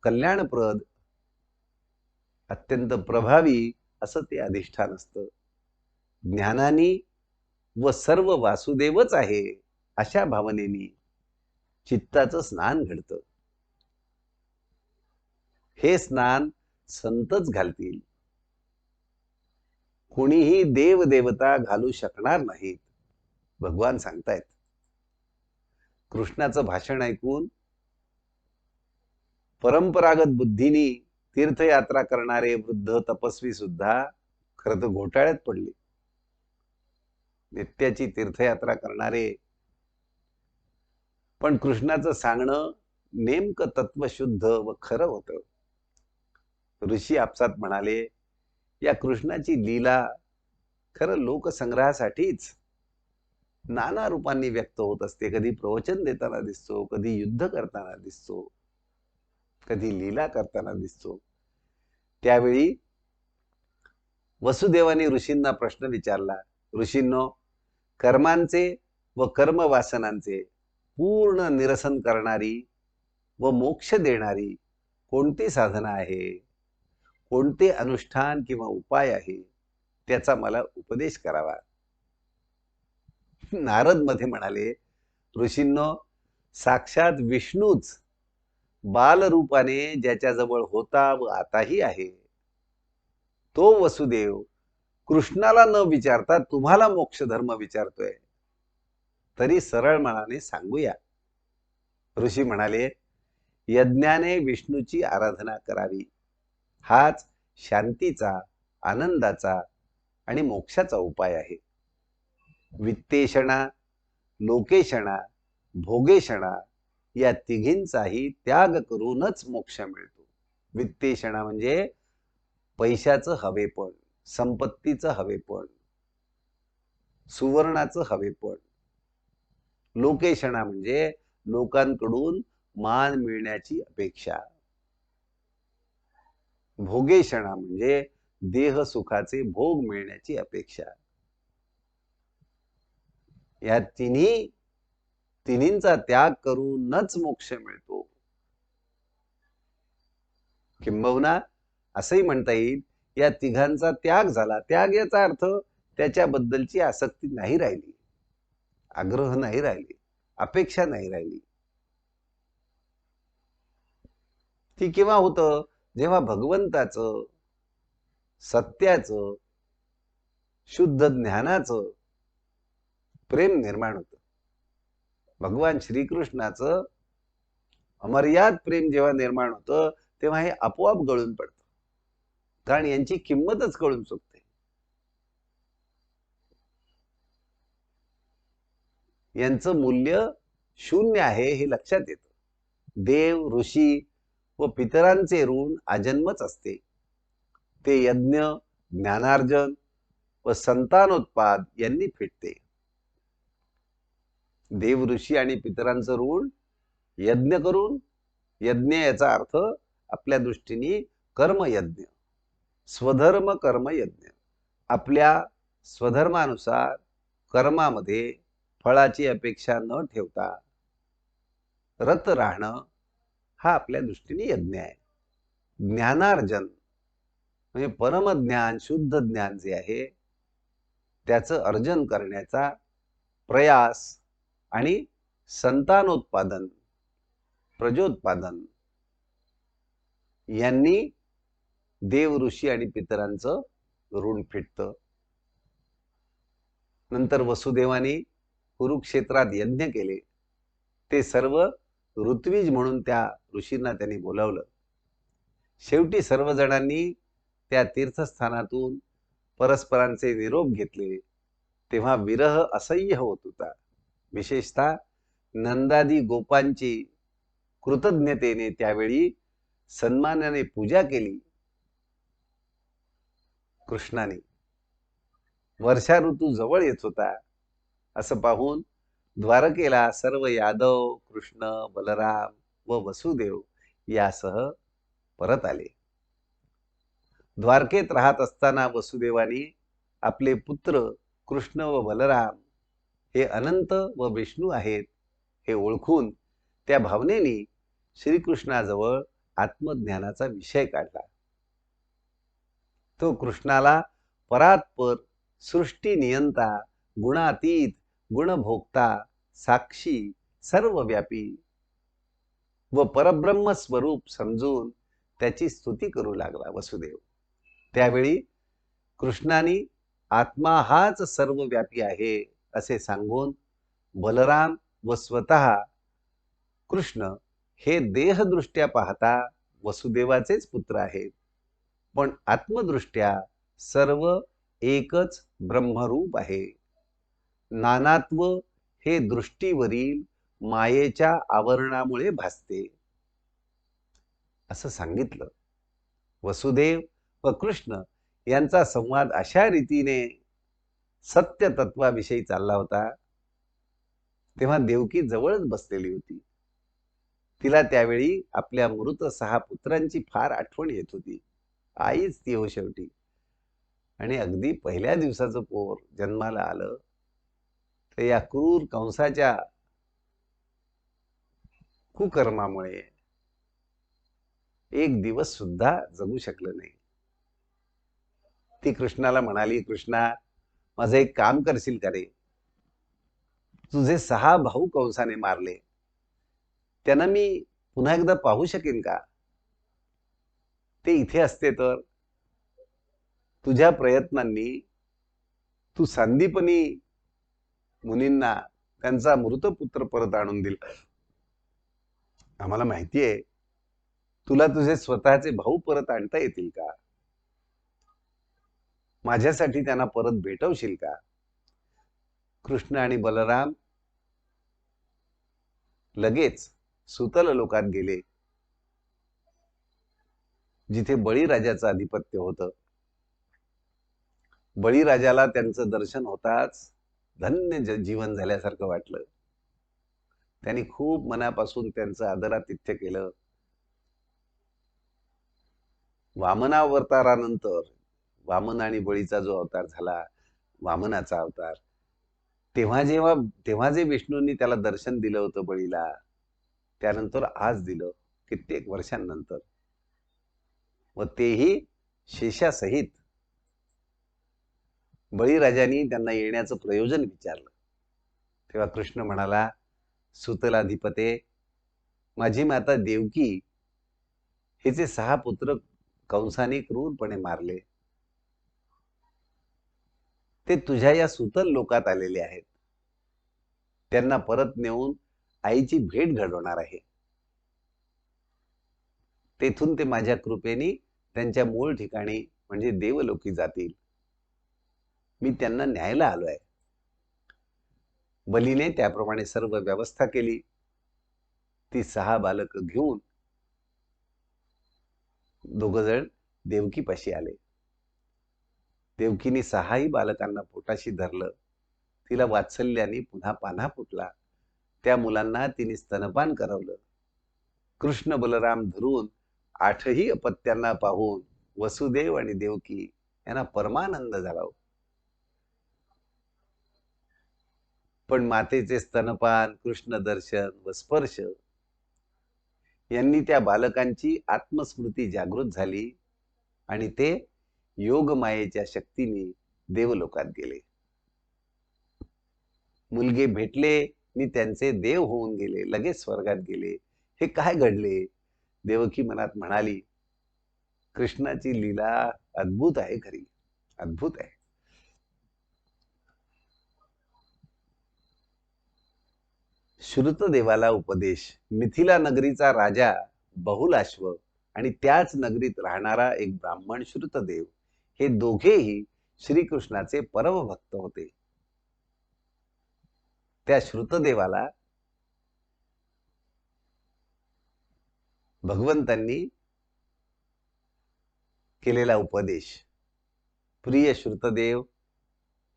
कल्याणप्रद, अत्यंत प्रभावी असं ते अधिष्ठान असतं. ज्ञानानी व सर्व वासुदेवच आहे अशा भावनेनी चित्ताचं स्नान घडतं. हे स्नान संतच घालतील, कोणीही देव देवता घालू शकणार नाहीत, भगवान सांगतायत. कृष्णाचं भाषण ऐकून परंपरागत बुद्धीनी तीर्थयात्रा करणारे वृद्ध तपस्वी सुद्धा खरं तर घोटाळ्यात पडले. नित्याची तीर्थयात्रा करणारे, पण कृष्णाचं सांगणं नेमकं तत्वशुद्ध व खरं होतं. ऋषी आपसात म्हणाले, या कृष्णाची लीला खरं लोकसंग्रहासाठीच नाना रूपांनी व्यक्त होत असते. कधी प्रवचन देताना दिसतो, कधी युद्ध करताना दिसतो, कधी लीला करताना दिसतो. त्यावेळी वसुदेवाने ऋषींना प्रश्न विचारला, ऋषींनो, कर्मांचे व कर्मवासनांचे पूर्ण निरसन करणारी व मोक्ष देणारी कोणती साधना आहे, कोणते अनुष्ठान किंवा उपाय आहे, त्याचा मला उपदेश करावा. नारद मध्ये म्हणाले, ऋषींनो, साक्षात विष्णूच बालरूपाने ज्याच्याजवळ होता व आताही आहे, तो वसुदेव कृष्णाला न विचारता तुम्हाला मोक्ष धर्म विचारतोय, तरी सरळ मनाने सांगूया. ऋषी म्हणाले, यज्ञाने विष्णूची आराधना करावी, हाच शांतीचा, आनंदाचा आणि मोक्षाचा उपाय आहे. वित्तेषणा, लोकेषणा, भोगेषणा या तिघींचाही त्याग करूनच मोक्ष मिळतो. वित्तेषणा म्हणजे पैशाचं हवेपण, संपत्तीचं हवेपण, सुवर्णाचं हवेपण. लोकेषणा म्हणजे लोकांकडून मान मिळण्याची अपेक्षा. भोगेषणा म्हणजे देह सुखाचे भोग मिळण्याची अपेक्षा. या तिन्हींचा त्याग करूनच मोक्ष मिळतो. किंबहुना असंही म्हणता येईल, या तिघांचा त्याग झाला. त्याग याचा अर्थ त्याच्याबद्दलची आसक्ती नाही राहिली, आग्रह नाही राहिली, अपेक्षा नाही राहिली. ती केव्हा होतं? जेव्हा भगवंताचं, सत्याचं, शुद्ध ज्ञानाचं प्रेम निर्माण होतं. भगवान श्रीकृष्णाचं अमर्याद प्रेम जेव्हा निर्माण होतं, तेव्हा हे आपोआप गळून पडतं, कारण यांची किंमतच कळून चुकते. यांचं मूल्य शून्य आहे हे लक्षात येतं. देव, ऋषी व पितरांचे ऋण आजन्मच असते. ते यज्ञ, ज्ञानार्जन व संतानोत्पाद यांनी फिटते. देव, ऋषी आणि पितरांचं ऋण यज्ञ करून, यज्ञ याचा अर्थ आपल्या दृष्टीने कर्मयज्ञ, स्वधर्म कर्मयज्ञ, आपल्या स्वधर्मानुसार कर्मामध्ये फळाची अपेक्षा न ठेवता रत राहणं हा आपल्या दृष्टीने यज्ञ आहे. ज्ञानार्जन म्हणजे परमज्ञान, शुद्ध ज्ञान जे आहे त्याचं अर्जन करण्याचा प्रयास आणि संतानोत्पादन, प्रजोत्पादन यांनी देव, ऋषी आणि पितरांचं ऋण फिटतं. नंतर वसुदेवाने कुरुक्षेत्रात यज्ञ केले. ते सर्व ऋत्विज म्हणून त्या ऋषींना त्यांनी बोलावलं. शेवटी सर्वजणांनी त्या तीर्थस्थानातून परस्परांचे निरोप घेतले. तेव्हा विरह असह्य होत होता. विशेषतः नंदादी गोपांची कृतज्ञतेने त्यावेळी सन्मानाने पूजा केली कृष्णाने. वर्षा ऋतू जवळ येत होता. असं पाहून द्वारकेला सर्व यादव, कृष्ण, बलराम व वसुदेव यासह परत आले. द्वारकेत राहत असताना वसुदेवानी आपले पुत्र कृष्ण व बलराम हे अनंत व विष्णू आहेत हे ओळखून त्या भावनेने श्रीकृष्णाजवळ आत्मज्ञानाचा विषय काढला. तो कृष्णाला परात्पर, सृष्टी नियंता, गुणातीत, गुणभोक्ता, साक्षी, सर्वव्यापी व परब्रह्म स्वरूप समजून त्याची स्तुती करू लागला वसुदेव. त्यावेळी कृष्णाने आत्मा हाच सर्वव्यापी आहे असे सांगून बलराम व स्वतः कृष्ण हे देहदृष्ट्या पाहता वसुदेवाचेच पुत्र आहेत, पण आत्मदृष्ट्या सर्व एकच ब्रह्मरूप आहे. नानात्व हे दृष्टीवरील मायेच्या आवरणामुळे भासते असं सांगितलं. वसुदेव व कृष्ण यांचा संवाद अशा रीतीने सत्य तत्वाविषयी चालला होता. तेव्हा देवकी जवळच बसलेली होती. तिला त्यावेळी आपल्या मृत 6 पुत्रांची फार आठवण येत होती. आईच ती हो शेवटी. आणि अगदी पहिल्या दिवसाचं पोर जन्माला आलं तर या क्रूर कंसाच्या कुकर्मामुळे एक दिवस सुद्धा जगू शकलं नाही. ती कृष्णाला म्हणाली, कृष्णा, माझं एक काम करशील का रे? तुझे 6 भाऊ कंसाने मारले, त्यांना मी पुन्हा एकदा पाहू शकेन का? ते इथे असते तर तुझ्या प्रयत्नांनी तू संदीपनी मुनींना त्यांचा मृत पुत्र परत आणून दिला. आम्हाला माहिती आहे तुला तुझे स्वतःचे भाऊ परत आणता येतील का? माझ्यासाठी त्यांना परत भेटवशील का? कृष्ण आणि बलराम लगेच सुतल लोकात गेले, जिथे बळीराजाचं आधिपत्य होतं. बळीराजाला त्यांचं दर्शन होताच धन्य जीवन झाल्यासारखं वाटलं. त्यांनी खूप मनापासून त्यांचं आदरातिथ्य केलं. वामनावतारानंतर वामन आणि बळीचा जो अवतार झाला, वामनाचा अवतार, तेव्हा जे विष्णूंनी त्याला दर्शन दिलं होतं बळीला, त्यानंतर आज दिलं कित्येक वर्षांनंतर, व तेही शेषासहित. बळीराजांनी त्यांना येण्याचं प्रयोजन विचारलं. तेव्हा कृष्ण म्हणाला, सुतलाधिपते, माझी माता देवकी हिचे 6 पुत्र कंसाने क्रूरपणे मारले. ते तुझ्या या सुतल लोकात आलेले आहेत. त्यांना परत नेऊन आईची भेट घडवणार आहे. तेथून ते माझ्या कृपेने त्यांच्या मूळ ठिकाणी म्हणजे देवलोकी जातील. मी त्यांना न्यायला आलोय. बलीने त्याप्रमाणे सर्व व्यवस्था केली. ती 6 बालक घेऊन दोघजण देवकीपाशी आले. देवकीने 6ही बालकांना पोटाशी धरलं. तिला वात्सल्याने पुन्हा पान्हा फुटला. त्या मुलांना तिने स्तनपान करवलं. कृष्ण बलराम धरून 8ही अपत्यांना पाहून वसुदेव आणि देवकी यांना परमानंद झाला. पण मातेचे स्तनपान, कृष्ण दर्शन व स्पर्श यांनी त्या बालकांची आत्मस्मृती जागृत झाली आणि ते योगमायेच्या शक्तीने देवलोकात गेले. मुलगे भेटले आणि त्यांचे देव होऊन गेले, लगेच स्वर्गात गेले. हे काय घडले? देवकी मनात म्हणाली, कृष्णाची लीला अद्भुत आहे, खरी अद्भुत आहे. श्रुतदेवाला उपदेश. मिथिला नगरीचा राजा बहुलाश्व आणि त्याच नगरीत राहणारा एक ब्राह्मण श्रुतदेव हे दोघेही श्रीकृष्णाचे परमभक्त होते. त्या श्रुतदेवाला भगवंतांनी केलेला उपदेश. प्रिय श्रुतदेव,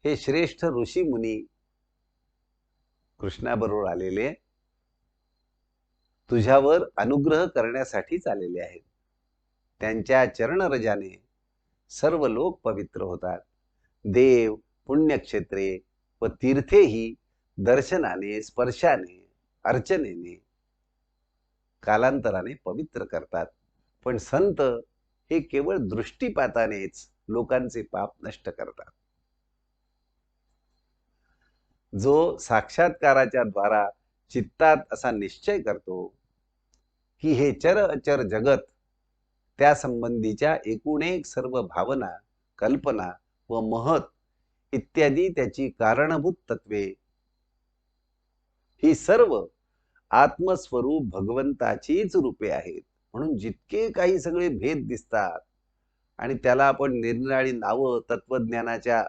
हे श्रेष्ठ ऋषी मुनी कृष्णाबरोबर आलेले तुझ्यावर अनुग्रह करण्यासाठीच आलेले आहेत. त्यांच्या चरणरजाने सर्व लोक पवित्र होतात. देव, पुण्यक्षेत्रे व तीर्थेही दर्शनाने, स्पर्शाने, अर्चनेने कालांतराने पवित्र करतात. पण संत हे केवळ दृष्टीपातानेच लोकांचे पाप नष्ट करतात. जो साक्षात्काराच्या द्वारा चित्तात असा निश्चय करतो की हे चर अचर जगत, त्या संबंधीच्या एकूण एक सर्व भावना, कल्पना व महत इत्यादी त्याची कारणभूत तत्वे ही सर्व आत्मस्वरूप भगवंताचीच रूपे आहेत. म्हणून जितके काही सगळे भेद दिसतात आणि त्याला आपण निरनिराळी नावं तत्वज्ञानाच्या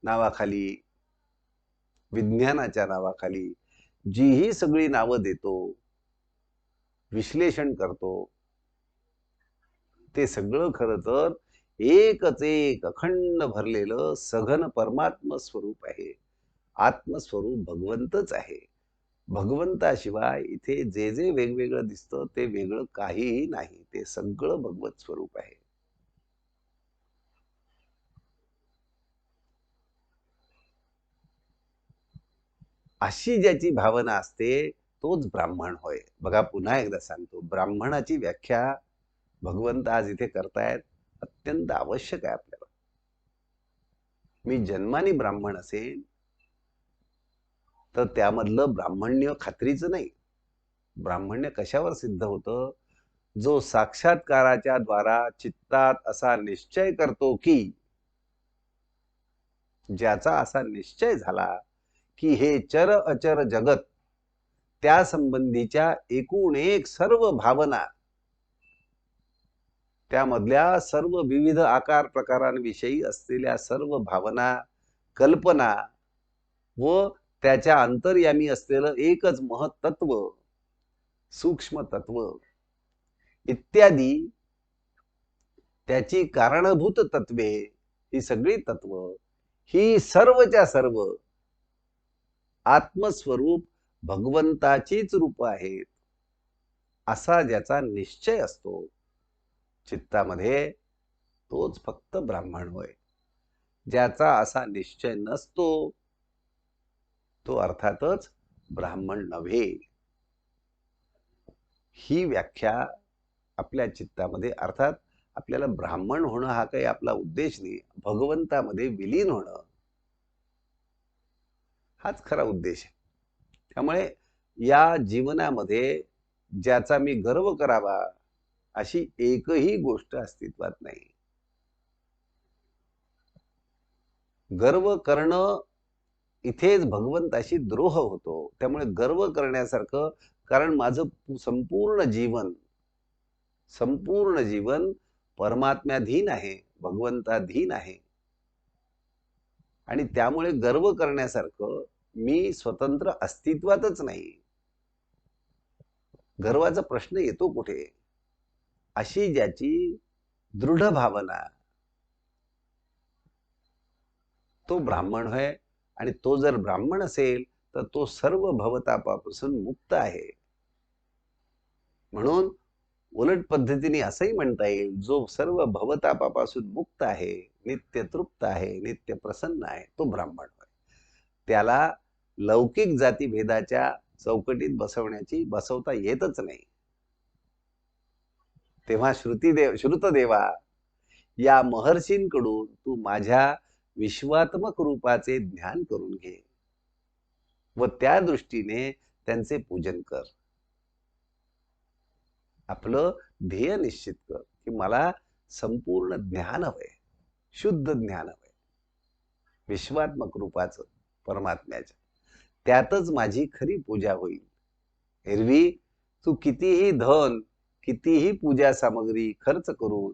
नावाखाली, विज्ञानाच्या नावाखाली जी ही सगळी नावं देतो, विश्लेषण करतो, ते सगळं खरं तर एकच एक अखंड भरलेलं सघन परमात्म स्वरूप आहे. आत्मस्वरूप भगवंतच आहे. भगवंताशिवाय इथे जे जे वेगवेगळं दिसतं ते वेगळं काहीही नाही. ते सगळं भगवत स्वरूप आहे. अशी ज्याची भावना असते तोच ब्राह्मण होय. बघा, पुन्हा एकदा सांगतो, ब्राह्मणाची व्याख्या भगवंत आज इथे करतायत, अत्यंत आवश्यक आहे आपल्याला. मी जन्माने ब्राह्मण असेल तर त्यामधलं ब्राह्मण्य खात्रीचं नाही. ब्राह्मण्य कशावर सिद्ध होतं? जो साक्षात्काराच्या द्वारा चित्तात असा निश्चय करतो की, ज्याचा असा निश्चय झाला की हे चर अचर जगत, त्या संबंधीच्या एकूण एक सर्व भावना, त्यामधल्या सर्व विविध आकार प्रकारांविषयी असलेल्या सर्व भावना, कल्पना व त्याच्या अंतर्यामी असलेलं एकच महत्त्व, सूक्ष्म तत्व इत्यादी त्याची कारणभूत तत्वे, ही सगळी तत्व ही सर्वच्या सर्व आत्मस्वरूप भगवंताचीच रूप आहेत, असा ज्याचा निश्चय असतो चित्तामध्ये, तोच फक्त ब्राह्मण होय. ज्याचा असा निश्चय नसतो तो अर्थातच ब्राह्मण नव्हे. ही व्याख्या आपल्या चित्तामध्ये, अर्थात आपल्याला ब्राह्मण होणं हा काही आपला उद्देश नाही, भगवंतामध्ये विलीन होणं हाच खरा उद्देश आहे. त्यामुळे या जीवनामध्ये ज्याचा मी गर्व करावा अशी एकही गोष्ट अस्तित्वात नाही. गर्व करणं इथेच भगवंताशी द्रोह होतो. त्यामुळे गर्व करण्यासारखं, कारण माझं संपूर्ण जीवन परमात्म्याधीन आहे, भगवंताधीन आहे. आणि त्यामुळे गर्व करण्यासारखं मी स्वतंत्र अस्तित्वातच नाही. गर्वाचा प्रश्न येतो कुठे? अशी ज्याची दृढ भावना, तो ब्राह्मण होय. आणि तो जर ब्राह्मण असेल तर तो सर्व भवतापापासून मुक्त आहे. म्हणून उलट पद्धतीने असंही म्हणता येईल, जो सर्व भवतापापासून मुक्त आहे, नित्य तृप्त आहे, नित्य प्रसन्न आहे, तो ब्राह्मण होय. त्याला लौकिक जातीभेदाच्या चौकटीत बसवता येतच नाही. तेव्हा श्रुतदेवा, या महर्षींकडून तू माझ्या विश्वात्मक रूपाचे ध्यान करून घे व त्या दृष्टीने त्यांचे पूजन कर. आपलं ध्येय निश्चित कर की मला संपूर्ण ज्ञान हवंय, शुद्ध ज्ञान हवंय विश्वात्मक रूपाचं, परमात्म्याच्या. त्यातच माझी खरी पूजा होईल. एरवी तू कितीही धन, कितीही पूजा सामग्री खर्च करून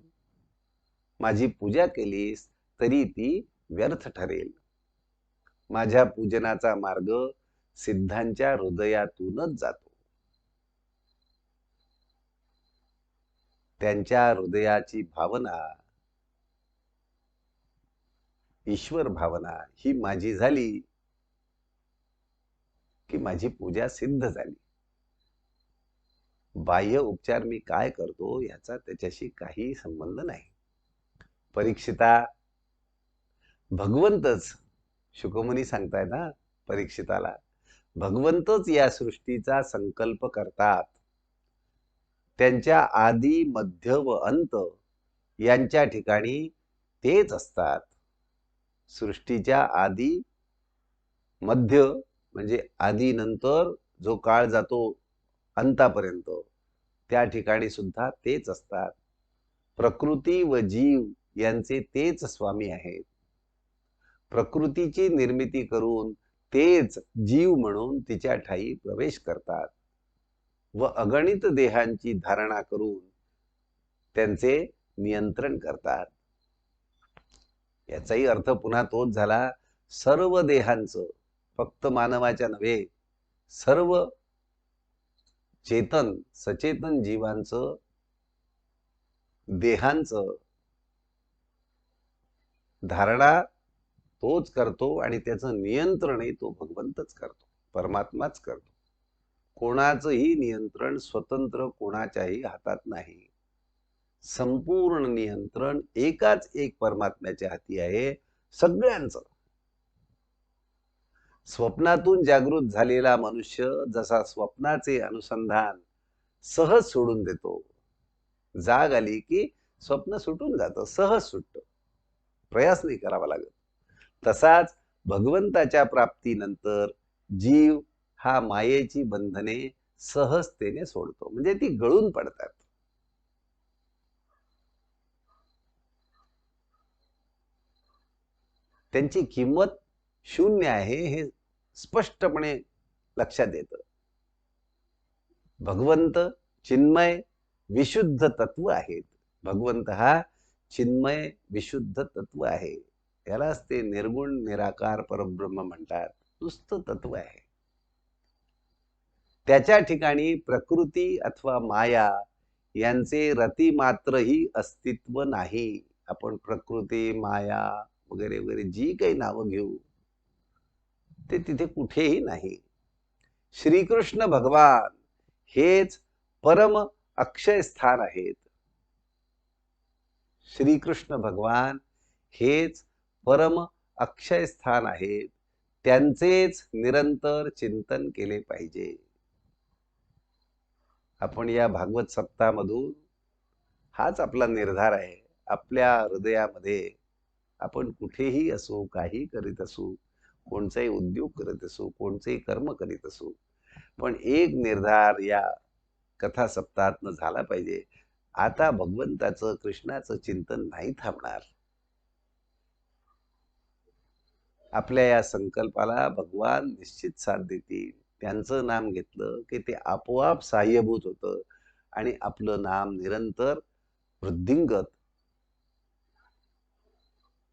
माझी पूजा केलीस तरी ती व्यर्थ ठरेल. माझ्या पूजनाचा मार्ग सिद्धांच्या हृदयातूनच जातो. त्यांच्या हृदयाची भावना, ईश्वर भावना ही माझी झाली की माझी पूजा सिद्ध झाली. बाह्य उपचार मी काय करतो याचा त्याच्याशी काही संबंध नाही. परीक्षिता, भगवंतच, शुकमुनी सांगताय ना परीक्षिताला, भगवंतच या सृष्टीचा संकल्प करतात. त्यांच्या आदी मध्य व अंत यांच्या ठिकाणी तेच असतात. सृष्टीच्या आदी मध्य म्हणजे आदी नंतर जो काळ जातो अंतापर्यंत, त्या ठिकाणी सुद्धा तेच असतात. प्रकृती व जीव यांचे तेच स्वामी आहेत. प्रकृतीची निर्मिती करून तेच जीव म्हणून तिच्या ठायी प्रवेश करतात व अगणित देहांची धारणा करून त्यांचे नियंत्रण करतात. याचाही अर्थ पुन्हा तोच झाला, सर्व देहांचं, फक्त मानवाच्या नव्हे, सर्व चेतन सचेतन जीवांचं देहांचं धारणा तोच करतो आणि त्याचं नियंत्रणही तो भगवंतच करतो, परमात्माच करतो. कोणाचंही नियंत्रण स्वतंत्र कोणाच्याही हातात नाही. संपूर्ण नियंत्रण एकाच एक परमात्म्याच्या हाती आहे, सगळ्यांचं. स्वप्नातून जागृत झालेला मनुष्य जसा स्वप्नाचे अनुसंधान सहज सोडून देतो, जाग आली की स्वप्न सुटून जातं, सहज सुटतं, प्रयास नाही करावा लागत. तसाच भगवंताच्या प्राप्तीनंतर जीव हा मायेची बंधने सहजतेने सोडतो, म्हणजे ती गळून पडतात. त्यांची किंमत शून्य आहे हे स्पष्टपणे लक्षात येतं. भगवंत चिन्मय विशुद्ध तत्व आहेत. भगवंत हा चिन्मय विशुद्ध तत्व आहे. यालाच ते निर्गुण निराकार परब्रह्म म्हणतात. नुसतं तत्व आहे. त्याच्या ठिकाणी प्रकृती अथवा माया यांचे रती मात्रही अस्तित्व नाही. आपण प्रकृती, माया वगैरे वगैरे जी काही नावं घेऊ ते तिथे कुठेही नाही. श्रीकृष्ण भगवान हेच परम अक्षय स्थान आहेत. श्रीकृष्ण भगवान हेच परम अक्षय स्थान आहेत. त्यांचेच निरंतर चिंतन केले पाहिजे. आपण या भागवत सप्ताहामधून हाच आपला निर्धार आहे. आपल्या हृदयामध्ये आपण कुठेही असो, काही करीत असू, कोणताही उद्योग करत असू, कोणतेही कर्म करीत असू, पण एक निर्धार या कथा सप्ताहातनं झाला पाहिजे, आता भगवंताचं, कृष्णाचं चिंतन नाही थांबणार. आपल्या या संकल्पाला भगवान निश्चित साथ देतील. त्यांचं नाम घेतलं की ते आपोआप सहाय्यभूत होतं आणि आपलं नाम निरंतर वृद्धिंगत,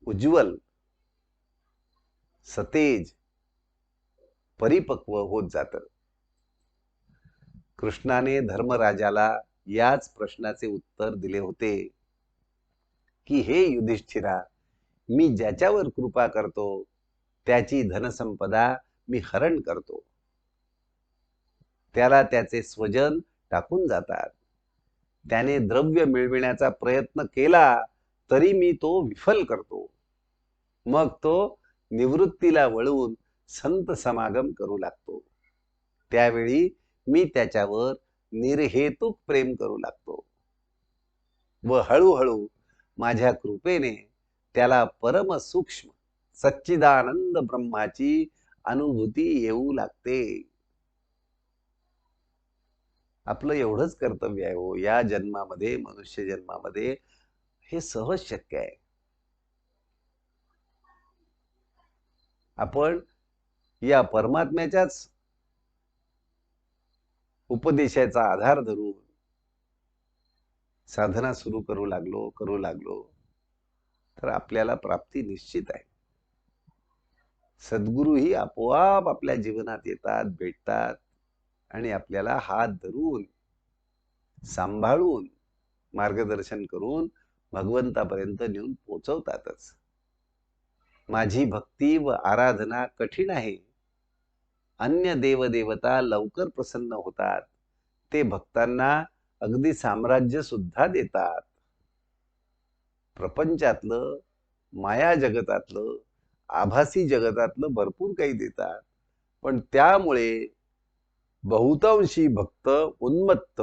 उज्ज्वल, सतेज, परिपक्व होत जातं. कृष्णाने धर्मराजाला याच प्रश्नाचे उत्तर दिले होते की हे युधिष्ठिरा, मी ज्याच्यावर कृपा करतो त्याची धनसंपदा मी हरण करतो. त्याला त्याचे स्वजन टाकून जातात. त्याने द्रव्य मिळविण्याचा प्रयत्न केला तरी मी तो विफल करतो. मग तो निवृत्तीला वळून संत समागम करू लागतो. त्यावेळी मी त्याच्यावर निर्हेतुक प्रेम करू लागतो व हळूहळू माझ्या कृपेने त्याला परम सूक्ष्म सच्चिदानंद ब्रह्माची अनुभूती येऊ लागते. आपलं एवढंच कर्तव्य आहे हो या जन्मामध्ये, मनुष्य जन्मामध्ये हे सहज शक्य आहे. आपण या परमात्म्याच्याच उपदेशाचा आधार धरून साधना सुरू करू लागलो तर आपल्याला प्राप्ती निश्चित आहे. सद्गुरू ही आपोआप आपल्या जीवनात येतात, भेटतात आणि आपल्याला हात धरून सांभाळून मार्गदर्शन करून भगवंतापर्यंत नेऊन पोचवतातच. माझी भक्ती व आराधना कठीण आहे. अन्य देवदेवता लवकर प्रसन्न होतात. ते भक्तांना अगदी साम्राज्य सुद्धा देतात. प्रपंचातलं, माया जगतातलं, आभासी जगतातलं भरपूर काही देतात. पण त्यामुळे बहुतांशी भक्त उन्मत्त,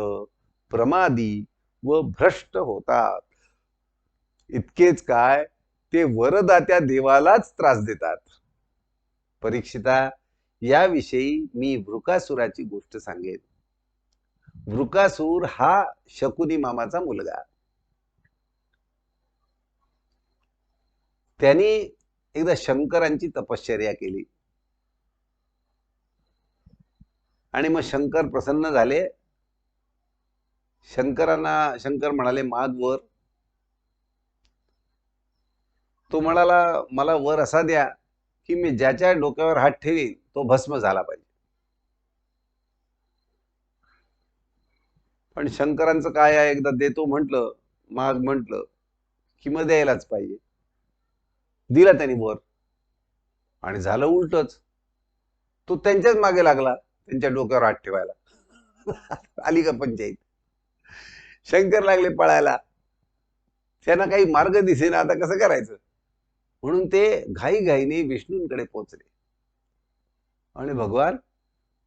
प्रमादी व भ्रष्ट होतात. इतकेच काय, ते वरदात्या देवालाच त्रास देतात. परीक्षिता, याविषयी मी वृकासुराची गोष्ट सांगेन. वृकासूर हा शकुनी मामाचा मुलगा. त्यांनी एकदा शंकरांची तपश्चर्या केली आणि मग शंकर प्रसन्न झाले. शंकर म्हणाले, माग वर. तो म्हणाला, मला वर असा द्या की मी ज्याच्या डोक्यावर हात ठेवीन तो भस्म झाला पाहिजे. पण शंकरांचं काय आहे, एकदा देतो म्हटलं, माग म्हटलं की मग द्यायलाच पाहिजे. दिला त्यांनी वर आणि झालं उलटच. तो त्यांच्याच मागे लागला, त्यांच्या डोक्यावर हात ठेवायला. आली का पंचायत. शंकर लागले पळायला. त्यांना काही मार्ग दिसेना, आता कसं करायचं. म्हणून ते घाईघाईने विष्णूंकडे पोहोचले. आणि भगवान,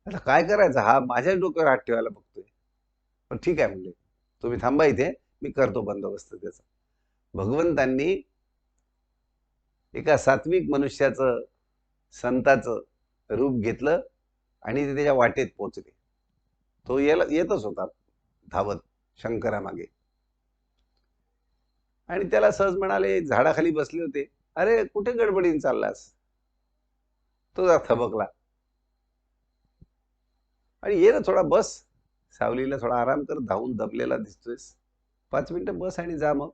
आता काय करायचं, हा माझ्या डोक्यावर हात ठेवायला बघतोय. पण ठीक आहे म्हणले, तुम्ही थांबा इथे, मी करतो बंदोबस्त त्याचा. भगवंतांनी एका सात्विक मनुष्याचं, संताचं रूप घेतलं आणि ते त्याच्या वाटेत पोहोचले. तो येतच होता धावत शंकरामागे. आणि त्याला सहज म्हणाले, झाडाखाली बसले होते, अरे कुठे गडबडीने चाललास. तो थबकला, आणि ये ना थोडा बस, सावलीला थोडा आराम कर, धावून दबलेला दिसतोयस, 5 मिनिटं बस आणि जा. मग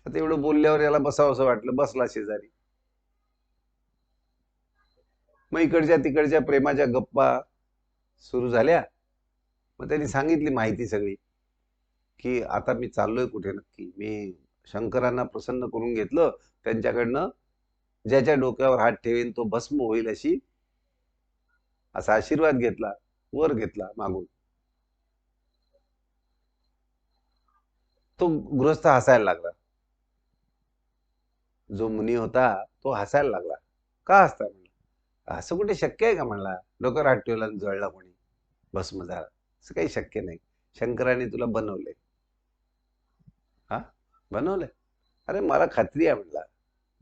आता एवढं बोलल्यावर याला बसावं असं वाटलं, बसला शेजारी. मग इकडच्या तिकडच्या प्रेमाच्या गप्पा सुरू झाल्या. मग त्यांनी सांगितली माहिती सगळी, की आता मी चाललोय कुठे नक्की. मी शंकरांना प्रसन्न करून घेतलं, त्यांच्याकडनं ज्याच्या डोक्यावर हात ठेवेन तो भस्म होईल असा आशीर्वाद घेतला, वर घेतला मागून. तो गृहस्थ हसायला लागला. जो मुनी होता तो हसायला लागला. का हसता म्हणला. असं कुठे शक्य आहे का म्हणला, डोक्यावर हात ठेवला जळला कोणी, भस्म झाला. असं काही शक्य नाही. शंकराने तुला बनवलंय. हा, बनवलंय. अरे मला खात्री आहे म्हणला,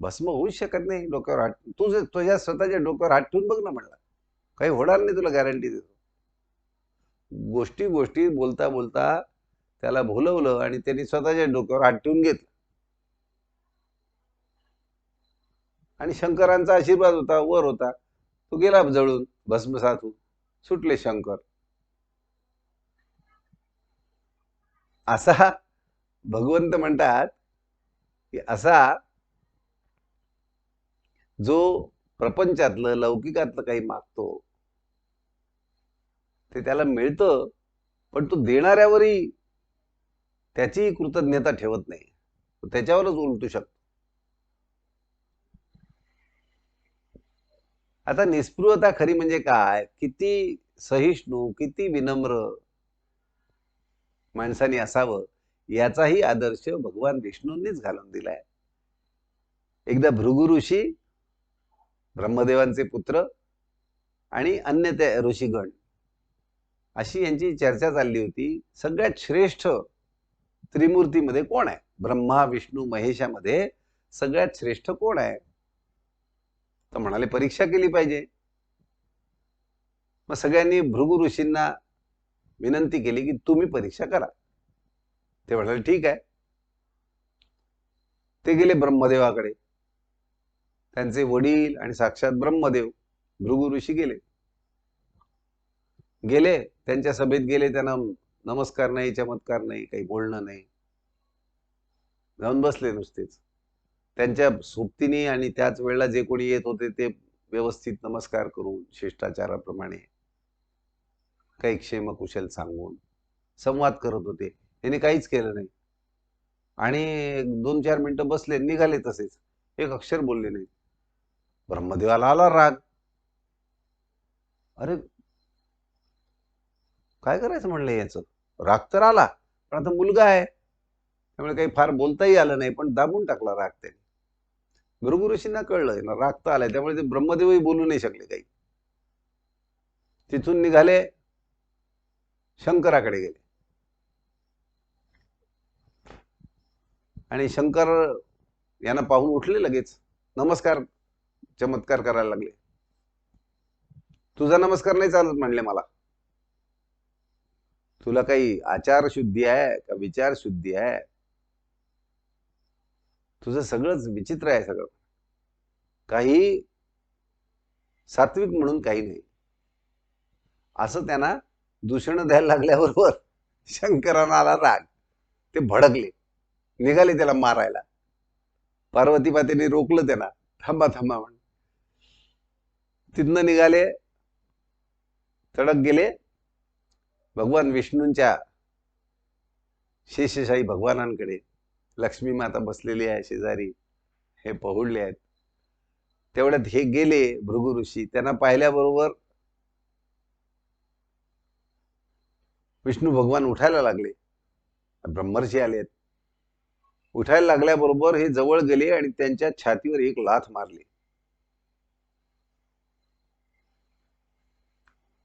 भस्म होऊच शकत नाही डोक्यावर हात. तुझ्या स्वतःच्या डोक्यावर हात ठेवून बघ ना म्हणला, काही होणार नाही, तुला गॅरंटी देतो. गोष्टी बोलता बोलता त्याला भुलवलं आणि त्यांनी स्वतःच्या डोक्यावर हात ठेवून घेतलं. आणि शंकरांचा आशीर्वाद होता, वर होता. तो गेला जळून, भस्मसात होऊन सुटले शंकर. असा भगवंत म्हणतात की असा जो प्रपंचातलं, लौकिकातलं काही मागतो ते त्याला मिळतं, पण तो देणाऱ्यावरही त्याची कृतज्ञता ठेवत नाही, त्याच्यावरच उलटू शकतो. आता निस्पृहता खरी म्हणजे काय, किती सहिष्णू, किती विनम्र माणसाने असावं, याचाही आदर्श भगवान विष्णूंनीच घालून दिलाय. एकदा भृगु ऋषी, ब्रह्मदेवांचे पुत्र आणि अन्य त्या ऋषीगण, अशी यांची चर्चा चालली होती. सगळ्यात श्रेष्ठ त्रिमूर्तीमध्ये कोण आहे, ब्रह्मा विष्णू महेशामध्ये सगळ्यात श्रेष्ठ कोण आहे. तर म्हणाले परीक्षा केली पाहिजे. मग सगळ्यांनी भृगु ऋषींना विनंती केली की तुम्ही परीक्षा करा. ते म्हणाले ठीक आहे. ते गेले ब्रह्मदेवाकडे. त्यांचे वडील आणि साक्षात ब्रह्मदेव भृगु ऋषी गेले त्यांच्या सभेत गेले. त्यांना नमस्कार नाही, चमत्कार नाही, काही बोलणं नाही, जाऊन बसले नुसतेच. त्यांच्या सोबतीने आणि त्याच वेळेला जे कोणी येत होते ते व्यवस्थित नमस्कार करून शिष्टाचाराप्रमाणे काही क्षेमकुशल सांगून संवाद करत होते. याने काहीच केलं नाही आणि 2-4 मिनिटं बसले, निघाले तसेच, एक अक्षर बोलले नाही. ब्रह्मदेवाला आला राग. अरे काय करायचं म्हणलं याचं, राग तर आला पण आता मुलगा आहे त्यामुळे काही फार बोलताही आलं नाही, पण दाबून टाकला राग त्याने. भृगु ऋषींना कळलं ना राग तर आलाय, त्यामुळे ते ब्रह्मदेवही बोलू नाही शकले काही. तिथून निघाले, शंकराकडे गेले आणि शंकर यांना पाहून उठले लगेच, नमस्कार, चमत्कार करायला लागले. तुझा नमस्कार नाही चालत म्हणले मला. तुला काही आचार शुद्धी आहे का विचार शुद्धी आहे? तुझं सगळंच विचित्र आहे सगळं. काही सात्विक म्हणून काही नाही. असं त्यांना दूषण द्यायला लागल्याबरोबर शंकरांना आला राग. ते भडकले, निघाले त्याला मारायला. पार्वती मातेने रोखलं त्यांना, थांबा थांबा म्हणून. तिथनं निघाले, तडक गेले भगवान विष्णूंच्या शेषशाही भगवानांकडे. लक्ष्मी माता बसलेली आहे शेजारी, हे पहुडले आहेत. तेवढ्यात हे गेले भृगु ऋषी. त्यांना पाहिल्याबरोबर विष्णू भगवान उठायला लागले. ब्रह्मर्षी आले. उठायला लागल्याबरोबर हे जवळ गेले आणि त्यांच्या छातीवर एक लाथ मारली.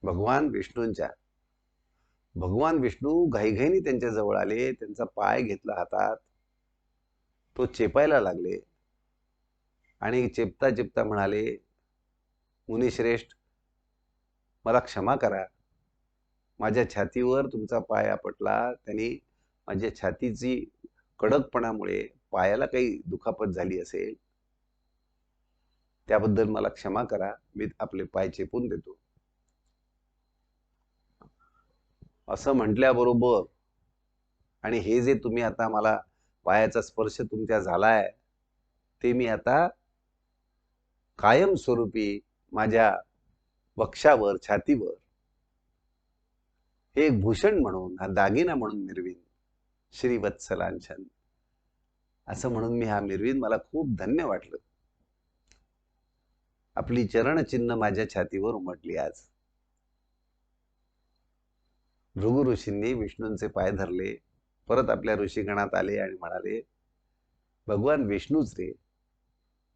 भगवान विष्णूंच्या. भगवान विष्णू घाईघाईने त्यांच्या जवळ आले, त्यांचा पाय घेतला हातात, तो चेपायला लागले आणि चेपता चेपता म्हणाले, मुनिश्रेष्ठ मला क्षमा करा, माझ्या छातीवर तुमचा पाय आपटला, त्याने माझ्या छातीची कडकपणामुळे पायाला काही दुखापत झाली असेल, त्याबद्दल मला क्षमा करा, मी आपले पाय चेपून देतो. असं म्हटल्याबरोबर आणि हे जे तुम्ही आता मला पायाचा स्पर्श तुमच्या झालाय, ते मी आता कायमस्वरूपी माझ्या वक्षावर, छातीवर हे एक भूषण म्हणून, हा दागिना म्हणून मिरवीन, श्रीवत्सलांछन असं म्हणून मी हा मिरवीन. मला खूप धन्य वाटलं. आपली चरणचिन्ह माझ्या छातीवर उमटली आज. भृगु ऋषींनी विष्णूंचे पाय धरले, परत आपल्या ऋषीगणात आले आणि म्हणाले, भगवान विष्णूच रे,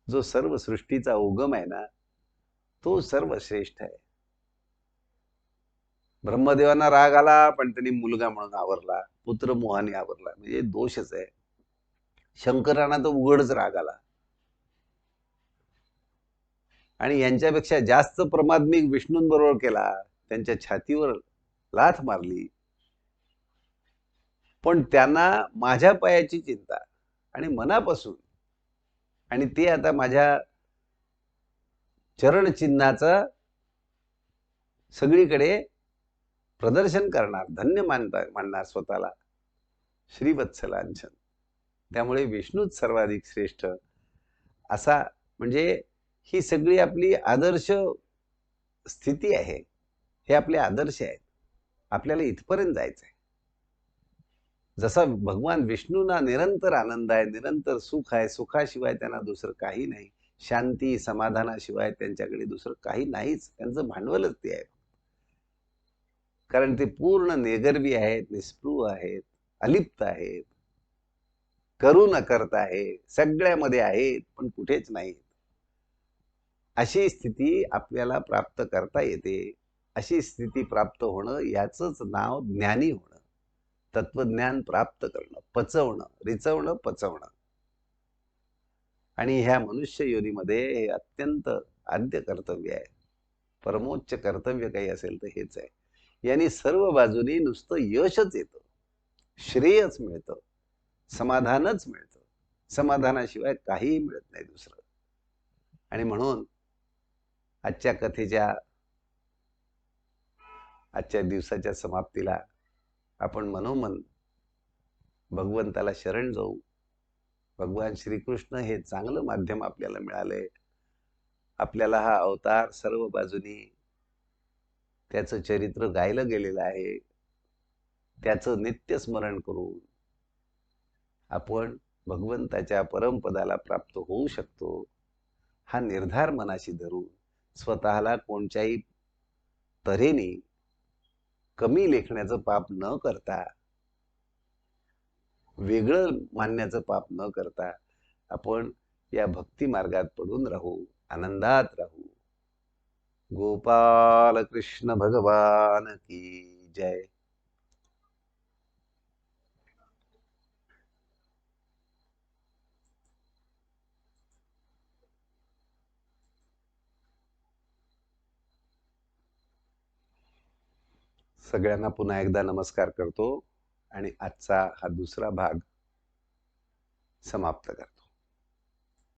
जो सर्व सृष्टीचा उगम आहे ना, तो सर्वश्रेष्ठ आहे. ब्रह्मदेवांना राग आला पण त्यांनी मुलगा म्हणून आवरला, पुत्र मोहाने आवरला, म्हणजे दोषच आहे. शंकरांना तर उघडच राग आला आणि यांच्यापेक्षा जास्त प्रमाद मी विष्णूंबरोबर केला, त्यांच्या छातीवर लाथ मारली. पण त्यांना माझ्या पायाची चिंता आणि मनापासून, आणि ते आता माझ्या चरणचिन्हाचं सगळीकडे प्रदर्शन करणार, धन्य मानणार स्वतःला, श्रीवत्सलांछन. त्यामुळे विष्णूच सर्वाधिक श्रेष्ठ असा, म्हणजे ही सगळी आपली आदर्श स्थिती आहे, हे आपले आदर्श आहेत. आपल्याला इथपर्यंत जायचं आहे. जसा भगवान विष्णूंना निरंतर आनंद आहे, निरंतर सुख आहे, सुखाशिवाय त्यांना दुसरं काही नाही, शांती समाधानाशिवाय त्यांच्याकडे दुसरं काही नाहीच, त्यांचं भांडवलच ते आहे. कारण ते पूर्ण निगर्वी आहेत, निस्पृह आहेत, अलिप्त आहेत, करू न करता आहे, सगळ्यामध्ये आहेत पण कुठेच नाहीत. अशी स्थिती आपल्याला प्राप्त करता येते. अशी स्थिती प्राप्त होणं, याचंच नाव ज्ञानी होणं, तत्वज्ञान प्राप्त करणं, पचवणं, रिचवणं, पचवणं. आणि ह्या मनुष्य योनीमध्ये हे अत्यंत आद्य कर्तव्य आहे. परमोच्च कर्तव्य काही असेल तर हेच आहे. यांनी सर्व बाजूनी नुसतं यशच येतं, श्रेयच मिळतं, समाधानच मिळतं, समाधानाशिवाय काहीही मिळत नाही दुसरं. आणि म्हणून आजच्या कथेच्या, आजच्या दिवसाच्या समाप्तीला आपण मनोमन भगवंताला शरण जाऊ. भगवान श्रीकृष्ण हे चांगलं माध्यम आपल्याला मिळालंय. आपल्याला हा अवतार सर्व बाजूनी त्याचं चरित्र गायलं गेलेलं आहे. त्याचं नित्य स्मरण करून आपण भगवंताच्या परमपदाला प्राप्त होऊ शकतो, हा निर्धार मनाशी धरून स्वतःला कोणत्याही तऱ्हेने कमी लेखण्याचं पाप न करता, वेगळं मानण्याचं पाप न करता आपण या भक्ती मार्गात पडून राहू, आनंदात राहू. गोपाल कृष्ण भगवान की जय. सगळ्यांना पुन्हा एकदा नमस्कार करतो आणि आजचा हा दुसरा भाग समाप्त करतो.